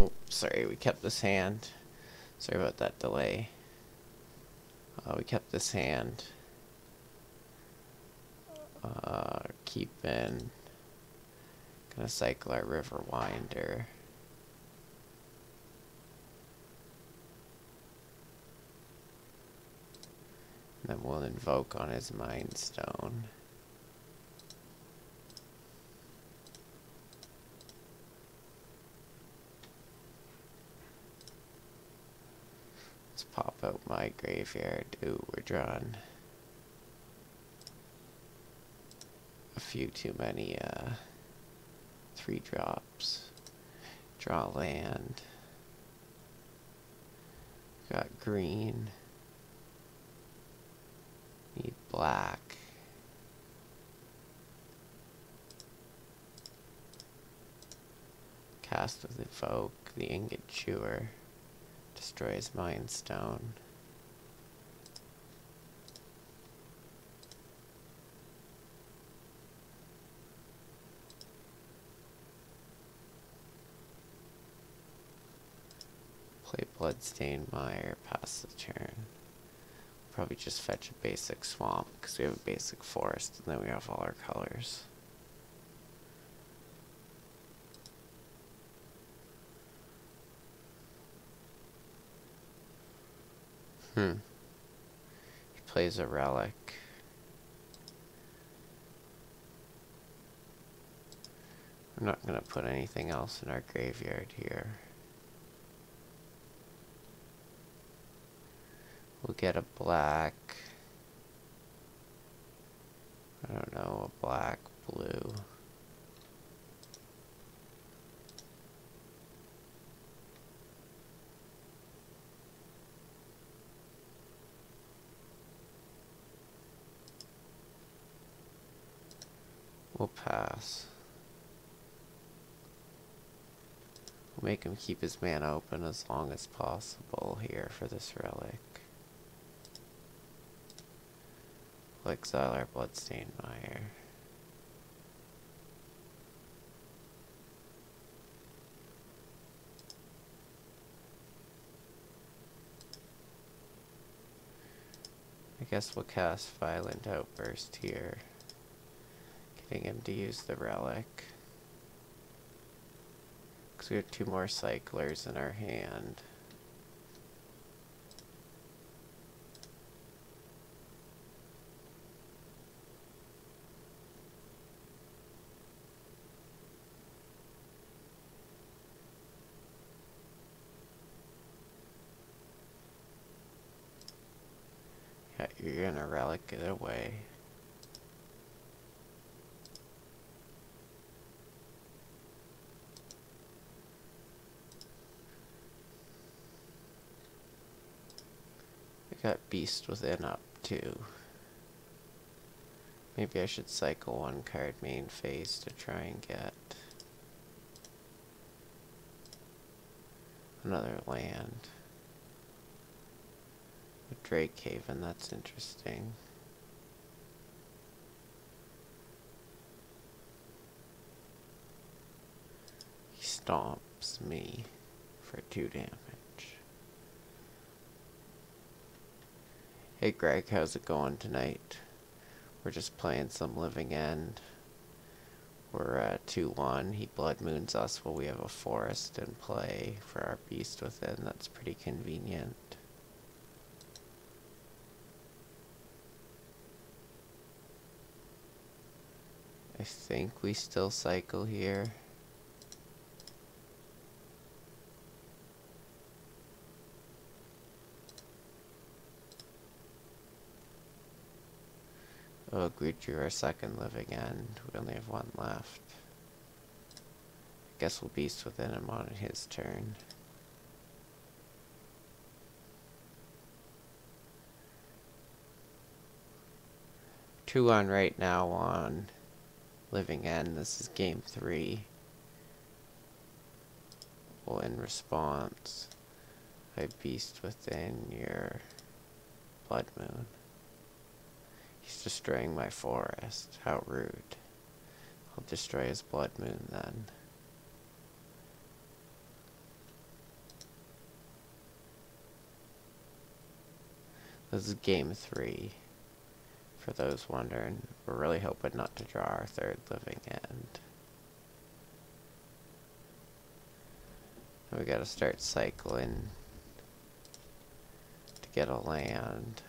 Oh, sorry, we kept this hand. Sorry about that delay. We kept this hand. Keeping. Gonna cycle our River Winder. And then we'll invoke on his Mind Stone. Let's pop out my graveyard. Ooh, we're drawing a few too many 3-drops. Draw land. Got green. Need black. Cast with Evoke, the Ingot Chewer. Destroys Mind Stone. Play Bloodstained Mire, pass the turn. Probably just fetch a basic swamp, because we have a basic forest, and then we have all our colors. He plays a relic. I'm not going to put anything else in our graveyard here. We'll get a black. I don't know, a black, blue. We'll pass. We'll make him keep his mana open as long as possible here for this relic. We'll exile our Bloodstained Mire. I guess we'll cast Violent Outburst here, getting him to use the relic. Because we have 2 more cyclers in our hand. Yeah, you're gonna relic it away. I got Beast Within up too. Maybe I should cycle 1 card main phase to try and get another land. A Drakehaven, that's interesting. He stomps me for 2 damage. Hey Greg, how's it going tonight? We're just playing some Living End. We're at 2-1. He Blood Moons us while we have a forest in play for our Beast Within. That's pretty convenient. I think we still cycle here. Oh, we drew our 2nd Living End. We only have 1 left. I guess we'll Beast Within him on his turn. Two on right now on Living End. This is game 3. Well, in response, I Beast Within your Blood Moon. He's destroying my forest. How rude. I'll destroy his Blood Moon then. This is game 3. For those wondering, we're really hoping not to draw our 3rd Living End. And we gotta start cycling to get a land.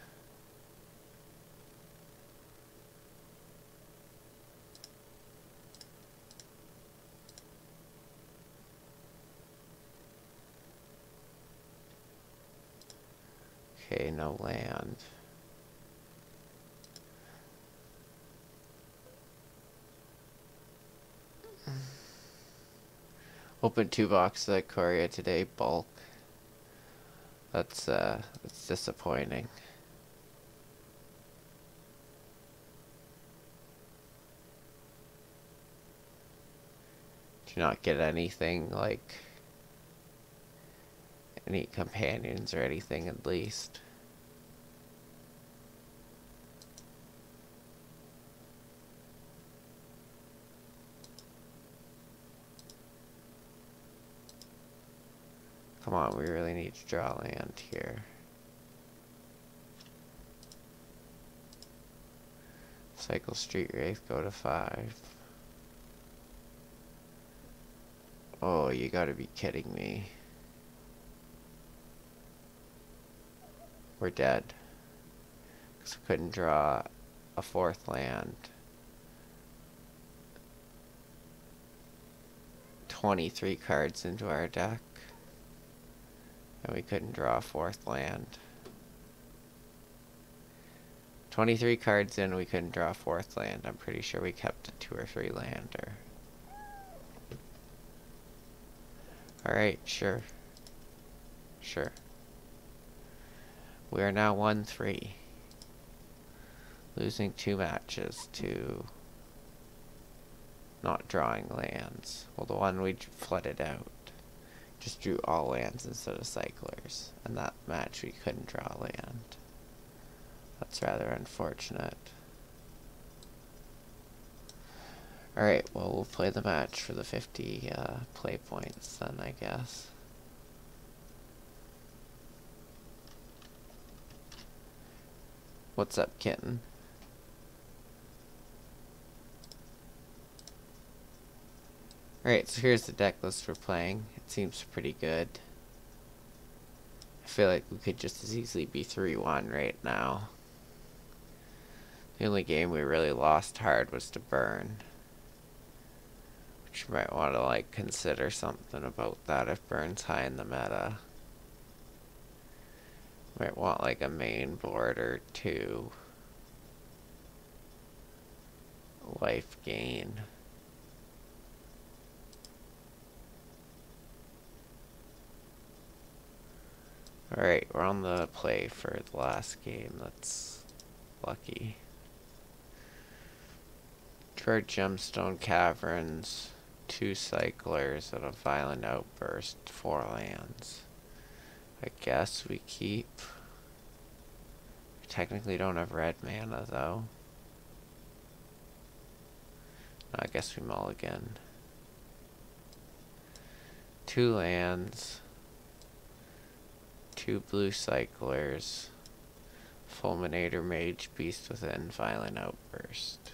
Okay, no land. Opened 2 boxes at Korea today, bulk. That's disappointing. Do you not get anything, like any companions or anything at least? Come on, we really need to draw land here. Cycle Street Wraith, go to 5. Oh, you gotta be kidding me. We're dead. Because we couldn't draw a 4th land. 23 cards into our deck. And we couldn't draw a 4th land. 23 cards in, we couldn't draw a 4th land. I'm pretty sure we kept a 2 or 3 lander. Alright, sure. Sure. We are now 1-3. Losing 2 matches to not drawing lands. Well, the one we flooded out just drew all lands instead of cyclers. And that match we couldn't draw land. That's rather unfortunate. Alright, well, we'll play the match for the 50 play points then, I guess. What's up, kitten? Alright, so here's the deck list we're playing. It seems pretty good. I feel like we could just as easily be 3-1 right now. The only game we really lost hard was to Burn. Which you might want to, like, consider something about that if Burn's high in the meta. Might want, like, a main board or 2. Life gain. Alright, we're on the play for the last game. That's lucky. For Gemstone Caverns, 2 cyclers and a Violent Outburst, 4 lands. I guess we keep. We technically don't have red mana though. No, I guess we mulligan. 2 lands. 2 blue cyclers. Fulminator, Mage, Beast Within, Violent Outburst.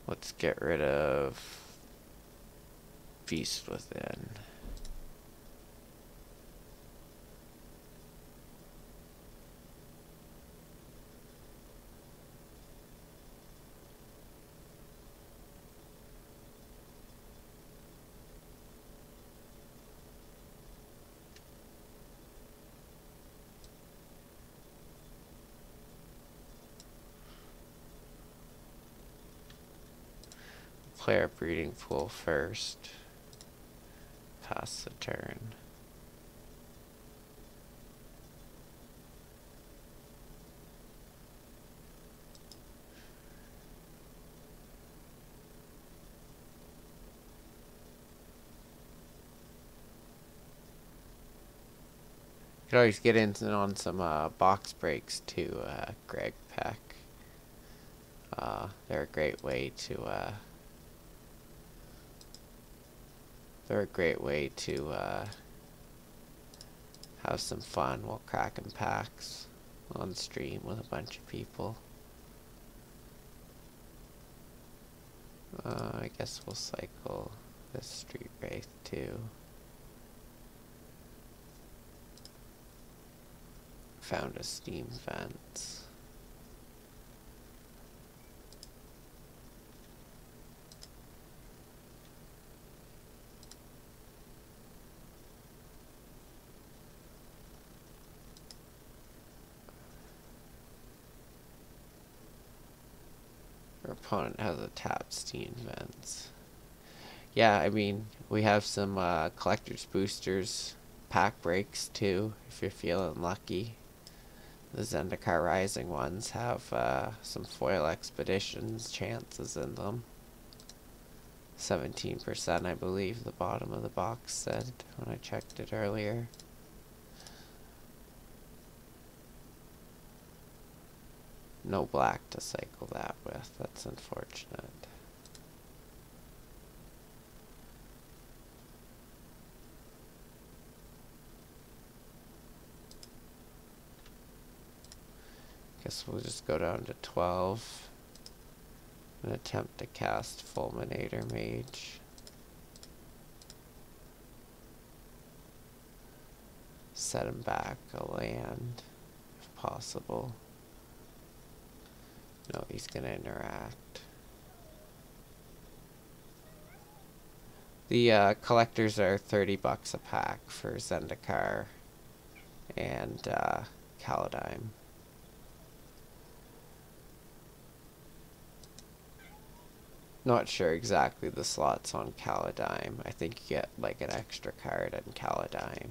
Let's get rid of Beast Within. Play our breeding pool first. Pass the turn. You could always get in on some box breaks too, Greg Peck. They're a great way to have some fun while cracking packs on stream with a bunch of people. I guess we'll cycle this Street Wraith too. Found a Steam Fence. opponent has a tapped Steam Vents. Yeah, I mean, we have some collector's boosters pack breaks too, if you're feeling lucky. The Zendikar Rising ones have some foil expeditions chances in them. 17%, I believe the bottom of the box said when I checked it earlier. No black to cycle that with, that's unfortunate. Guess we'll just go down to 12 and attempt to cast Fulminator Mage. Set him back a land, if possible. No, he's gonna interact. The collectors are $30 a pack for Zendikar and Kaladeim. Not sure exactly the slots on Kaladeim. I think you get like an extra card on Kaladeim.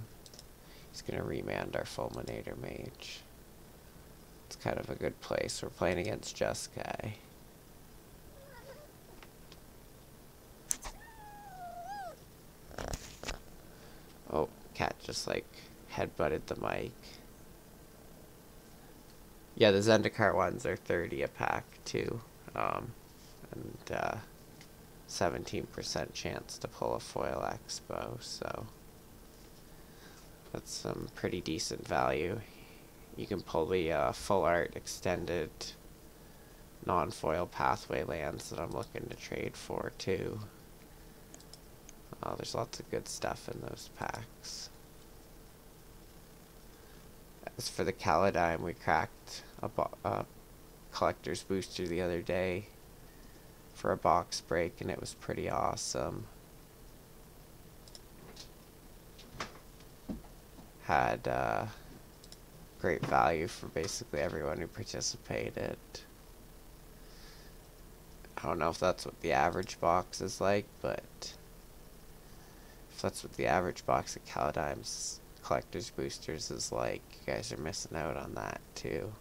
He's gonna remand our Fulminator Mage. It's kind of a good place. We're playing against Jeskai. Oh, cat just like headbutted the mic. Yeah, the Zendikar ones are 30 a pack too. And 17% chance to pull a foil expo, so that's some pretty decent value. You can pull the full art extended non-foil pathway lands that I'm looking to trade for too. There's lots of good stuff in those packs. As for the Kaladeim, we cracked a collector's booster the other day for a box break, and it was pretty awesome. Had great value for basically everyone who participated. I don't know if that's what the average box is like, but if that's what the average box of Kaladeim's collector's boosters is like, you guys are missing out on that too.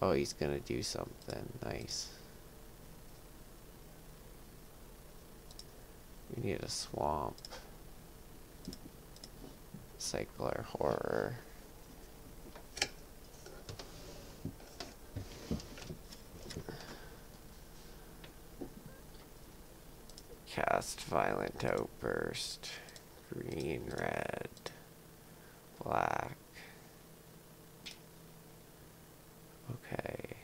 Oh, he's gonna do something nice. We need a swamp. Cycler Horror. Cast Violent Outburst. Green, red, black. Okay.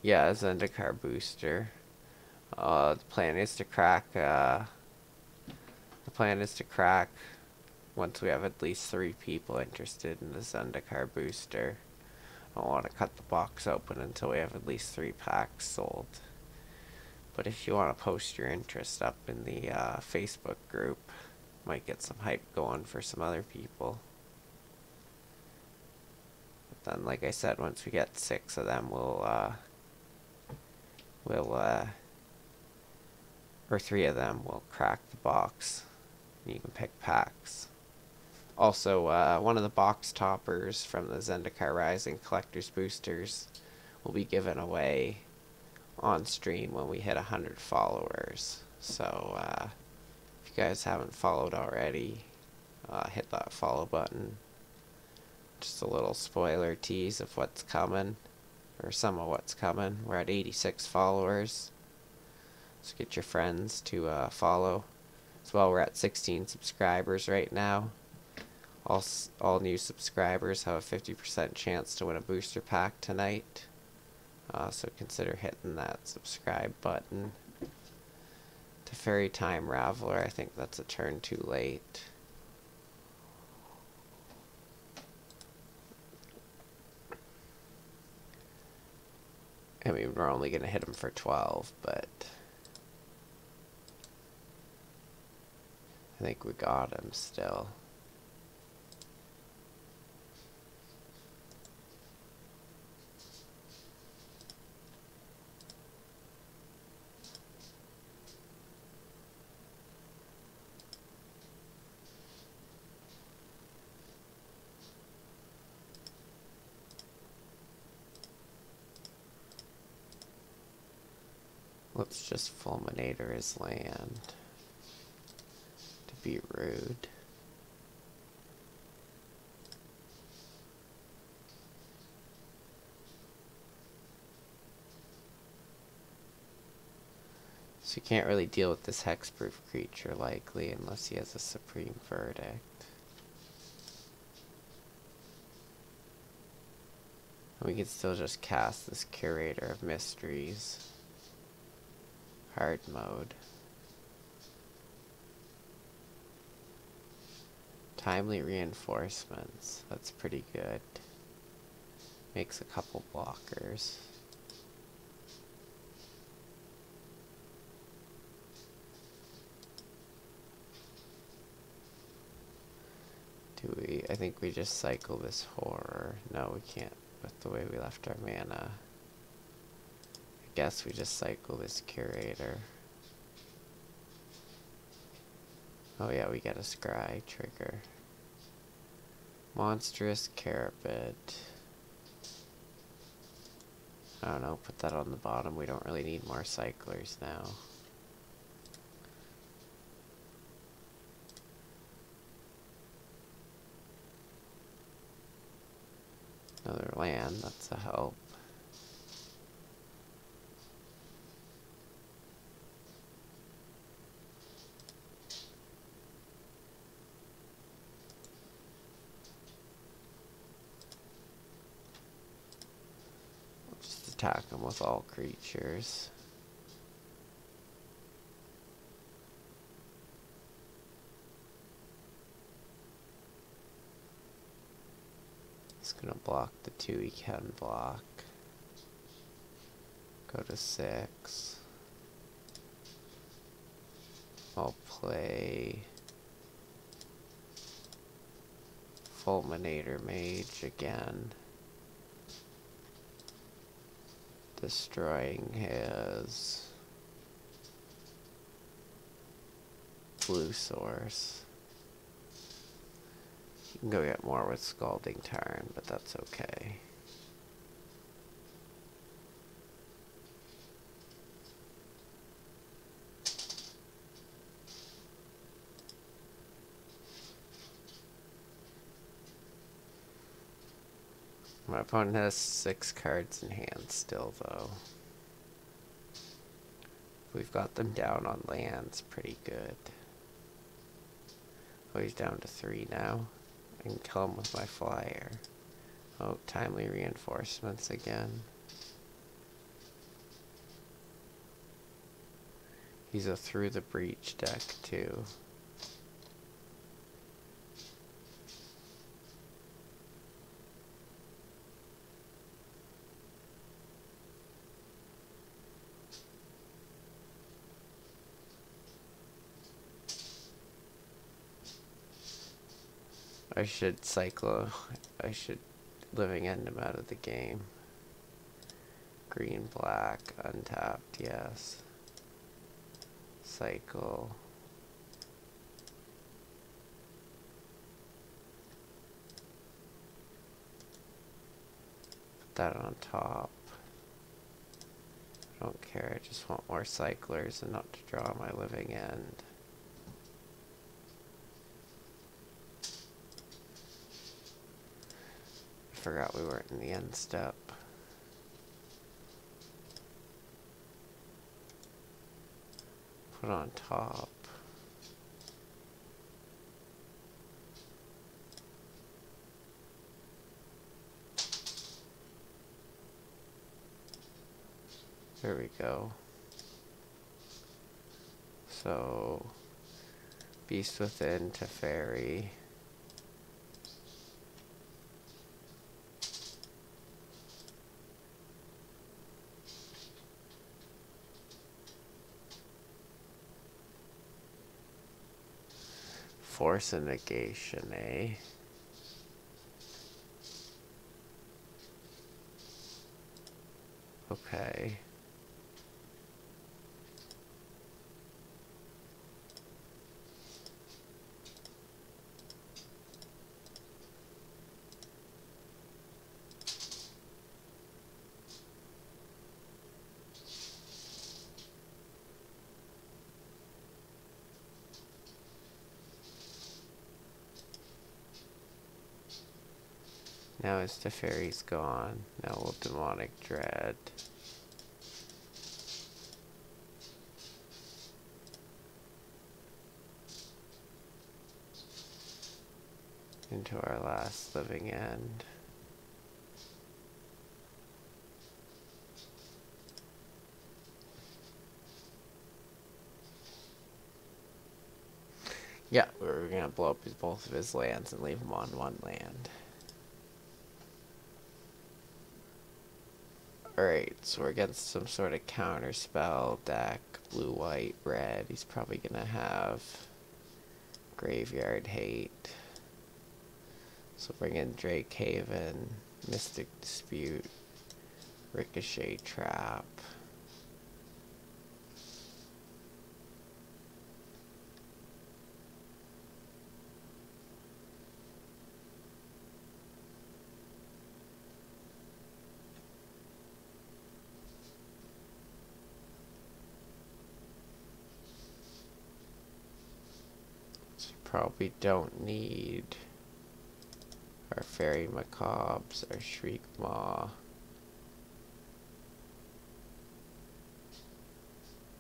Yeah, Zendikar booster. The plan is to crack once we have at least 3 people interested in the Zendikar booster. I don't want to cut the box open until we have at least 3 packs sold. But if you want to post your interest up in the Facebook group, might get some hype going for some other people. But then, like I said, once we get 6 of them, or 3 of them, we'll crack the box. And you can pick packs. Also, one of the box toppers from the Zendikar Rising Collector's Boosters will be given away on stream when we hit 100 followers. So, if you guys haven't followed already, hit that follow button. Just a little spoiler tease of what's coming, or some of what's coming. We're at 86 followers. So get your friends to follow. As well, we're at 16 subscribers right now. All new subscribers have a 50% chance to win a booster pack tonight. So consider hitting that subscribe button. To Fairy Time Raveler, I think that's a turn too late. I mean, we're only going to hit him for 12, but I think we got him still. Let's just fulminator his land. To be rude. So you can't really deal with this hexproof creature likely unless he has a Supreme Verdict. We can still just cast this Curator of Mysteries. Hard mode. Timely reinforcements. That's pretty good. Makes a couple blockers. Do we? I think we just cycle this horror. No, we can't with the way we left our mana. I guess we just cycle this Curator. Oh yeah, we get a Scry trigger. Monstrous Carapid. I don't know, put that on the bottom. We don't really need more cyclers now. Another land, that's a help. We'll just attack them with all creatures. It's gonna block the 2 he can block. Go to 6. I'll play Fulminator Mage again. Destroying his blue source. You can go get more with Scalding Tarn, but that's okay. My opponent has 6 cards in hand still, though. We've got them down on lands pretty good. Oh, he's down to 3 now. I can kill him with my flyer. Oh, timely reinforcements again. He's a Through the Breach deck, too. I should Living End him out of the game. Green, black, untapped, yes. Cycle. Put that on top. I don't care, I just want more cyclers and not to draw my Living End. I forgot we weren't in the end step. Put on top. There we go. So, Beast Within to Fairy. force a negation, eh? Okay. Now his Teferi's gone. Now we'll Demonic Dread. Into our last living end. Yeah, we're gonna blow up both of his lands and leave him on one land. Alright, so we're against some sort of counter spell deck. Blue, white, red. He's probably gonna have Graveyard Hate. So bring in Drake Haven, Mystic Dispute, Ricochet Trap. So probably don't need our Fairy Macabres, our Shriek Maw.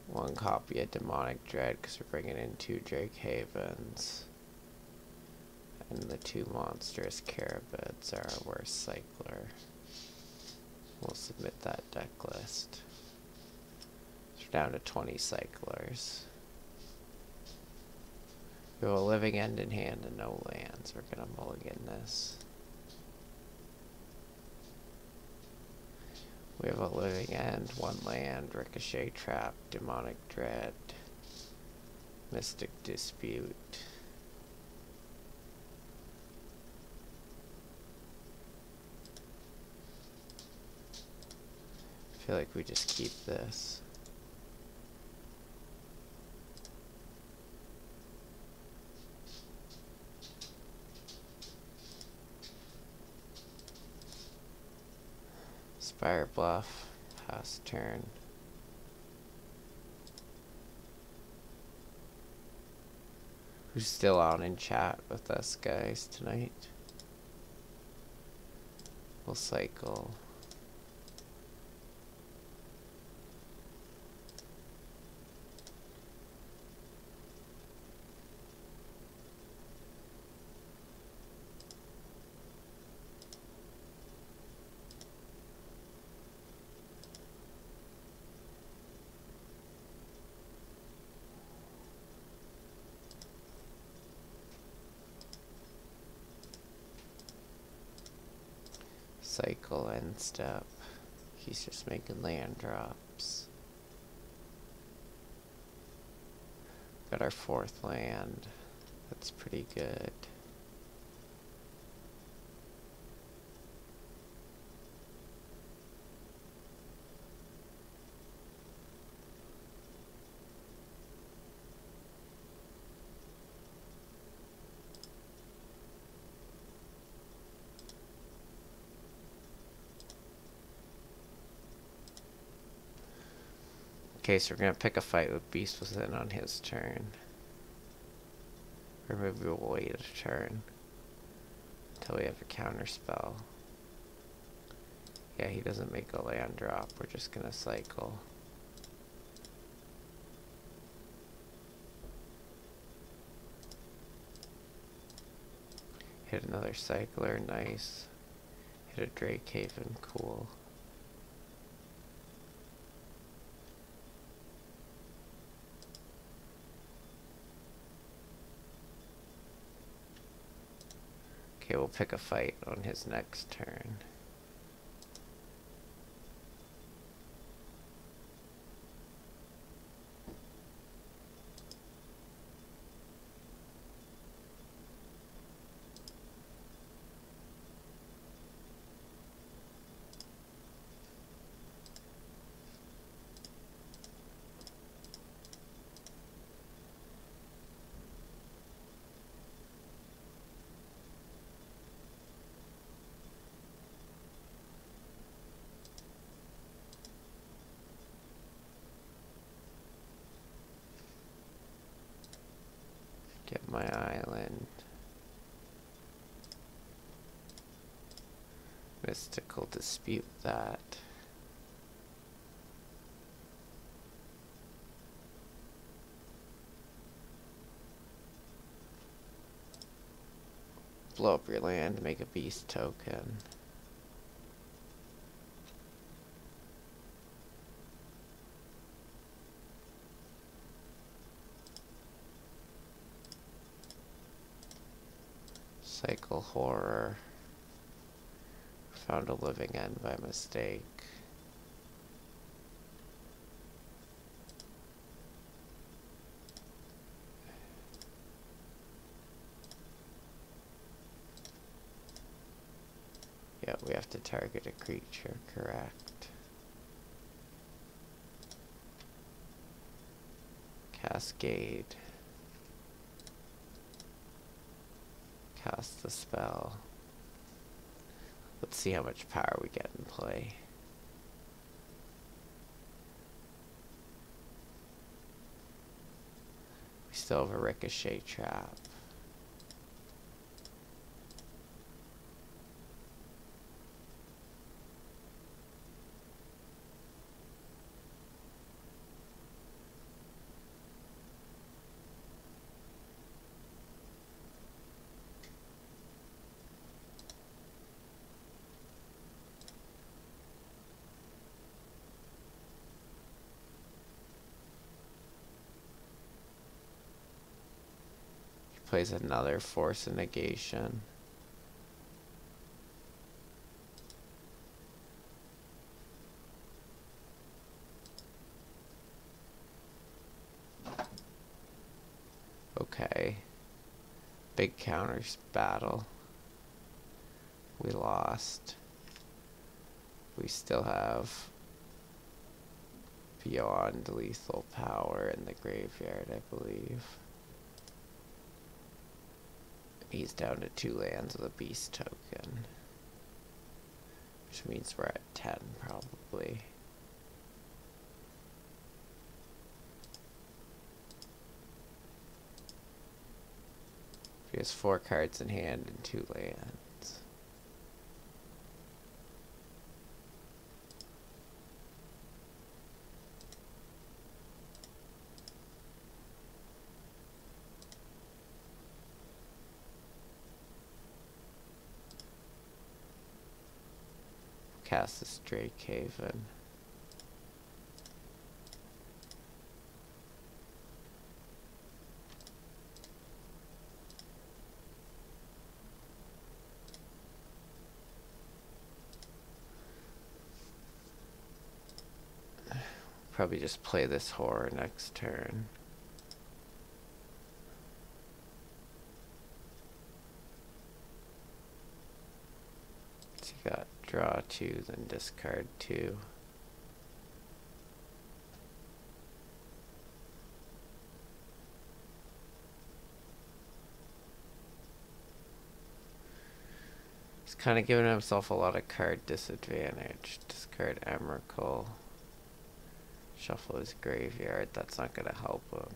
One copy of Demonic Dread because we're bringing in 2 Drake Havens. And the 2 Monstrous Carabids are our worst cycler. We'll submit that deck list. So we're down to 20 cyclers. We have a living end in hand and no lands. We're gonna mulligan this. We have a living end, 1 land, Ricochet Trap, Demonic Dread, Mystic Dispute. I feel like we just keep this. Spire Bluff, pass turn. Who's still on in chat with us guys tonight? We'll cycle. Cycle end step. He's just making land drops. Got our 4th land. That's pretty good. Okay, so we're gonna pick a fight with Beast Within on his turn. Or maybe we'll wait a turn until we have a counter spell. Yeah, he doesn't make a land drop. We're just gonna cycle. Hit another cycler, nice. Hit a Drake Haven, cool. Okay, we'll pick a fight on his next turn. Mystical dispute that. Blow up your land, make a beast token. Cycle Horror. Found a living end by mistake. Yeah, we have to target a creature, correct. Cascade. Cast the spell. Let's see how much power we get in play. We still have a ricochet trap. Plays another Force of Negation. Okay. Big counters battle. We lost. We still have Beyond Lethal Power in the graveyard, I believe. He's down to 2 lands with a beast token. Which means we're at 10, probably. He has 4 cards in hand and 2 lands. Cast this Drakehaven. Probably just play this horror next turn. So you got draw 2, then discard 2. He's kind of giving himself a lot of card disadvantage. Discard Emrakul. Shuffle his graveyard. That's not going to help him.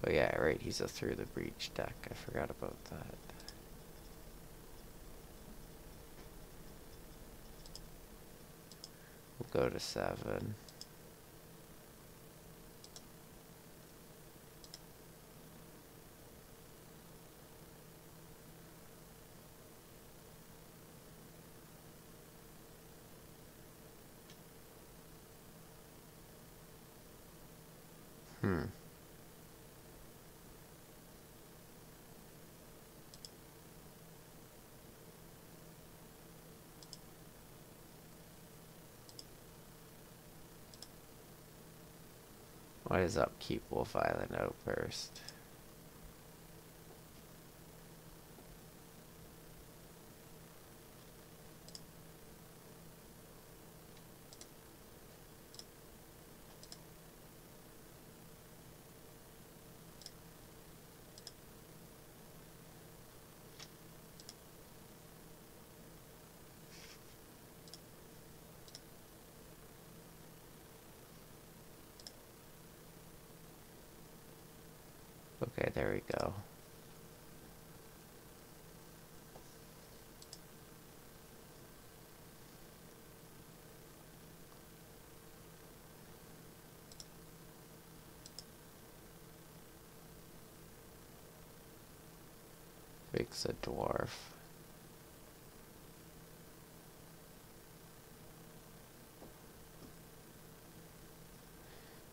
Oh yeah, right, he's a Through the Breach deck. I forgot about that. We'll go to 7. What is upkeep? Wolf Island Outburst. Okay, there we go. big's a dwarf?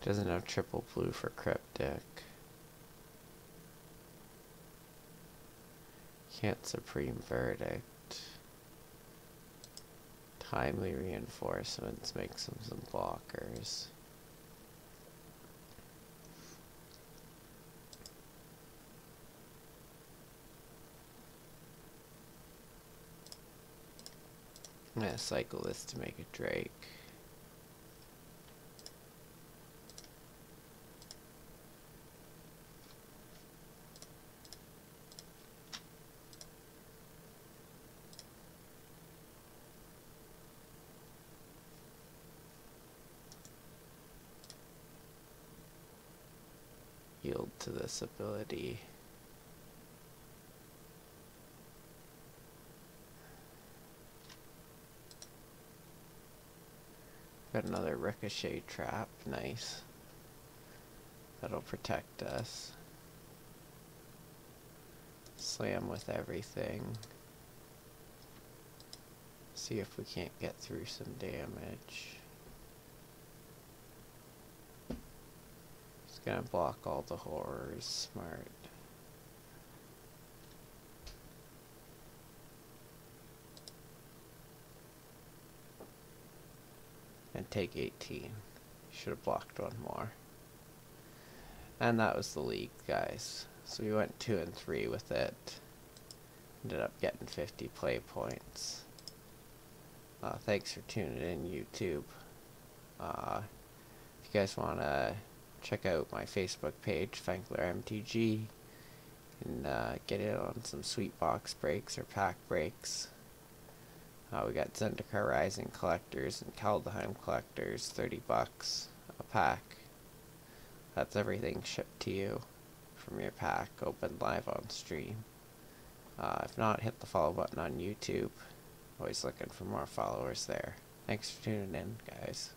Doesn't have triple blue for cryptic. Can't supreme verdict. Timely reinforcements makes them some blockers. I'm gonna cycle this to make a Drake. Yield to this ability. Got another ricochet trap, nice. That'll protect us. Slam with everything. See if we can't get through some damage. Gonna block all the horrors, smart. And take 18. Should have blocked one more. And that was the league, guys. So we went 2 and 3 with it. Ended up getting 50 play points. Thanks for tuning in, YouTube. If you guys want to check out my Facebook page, Fankler MTG, and get in on some sweet box breaks or pack breaks. We got Zendikar Rising collectors and Kaldheim collectors, 30 bucks a pack. That's everything shipped to you from your pack, open live on stream. If not, hit the follow button on YouTube. Always looking for more followers there. Thanks for tuning in, guys.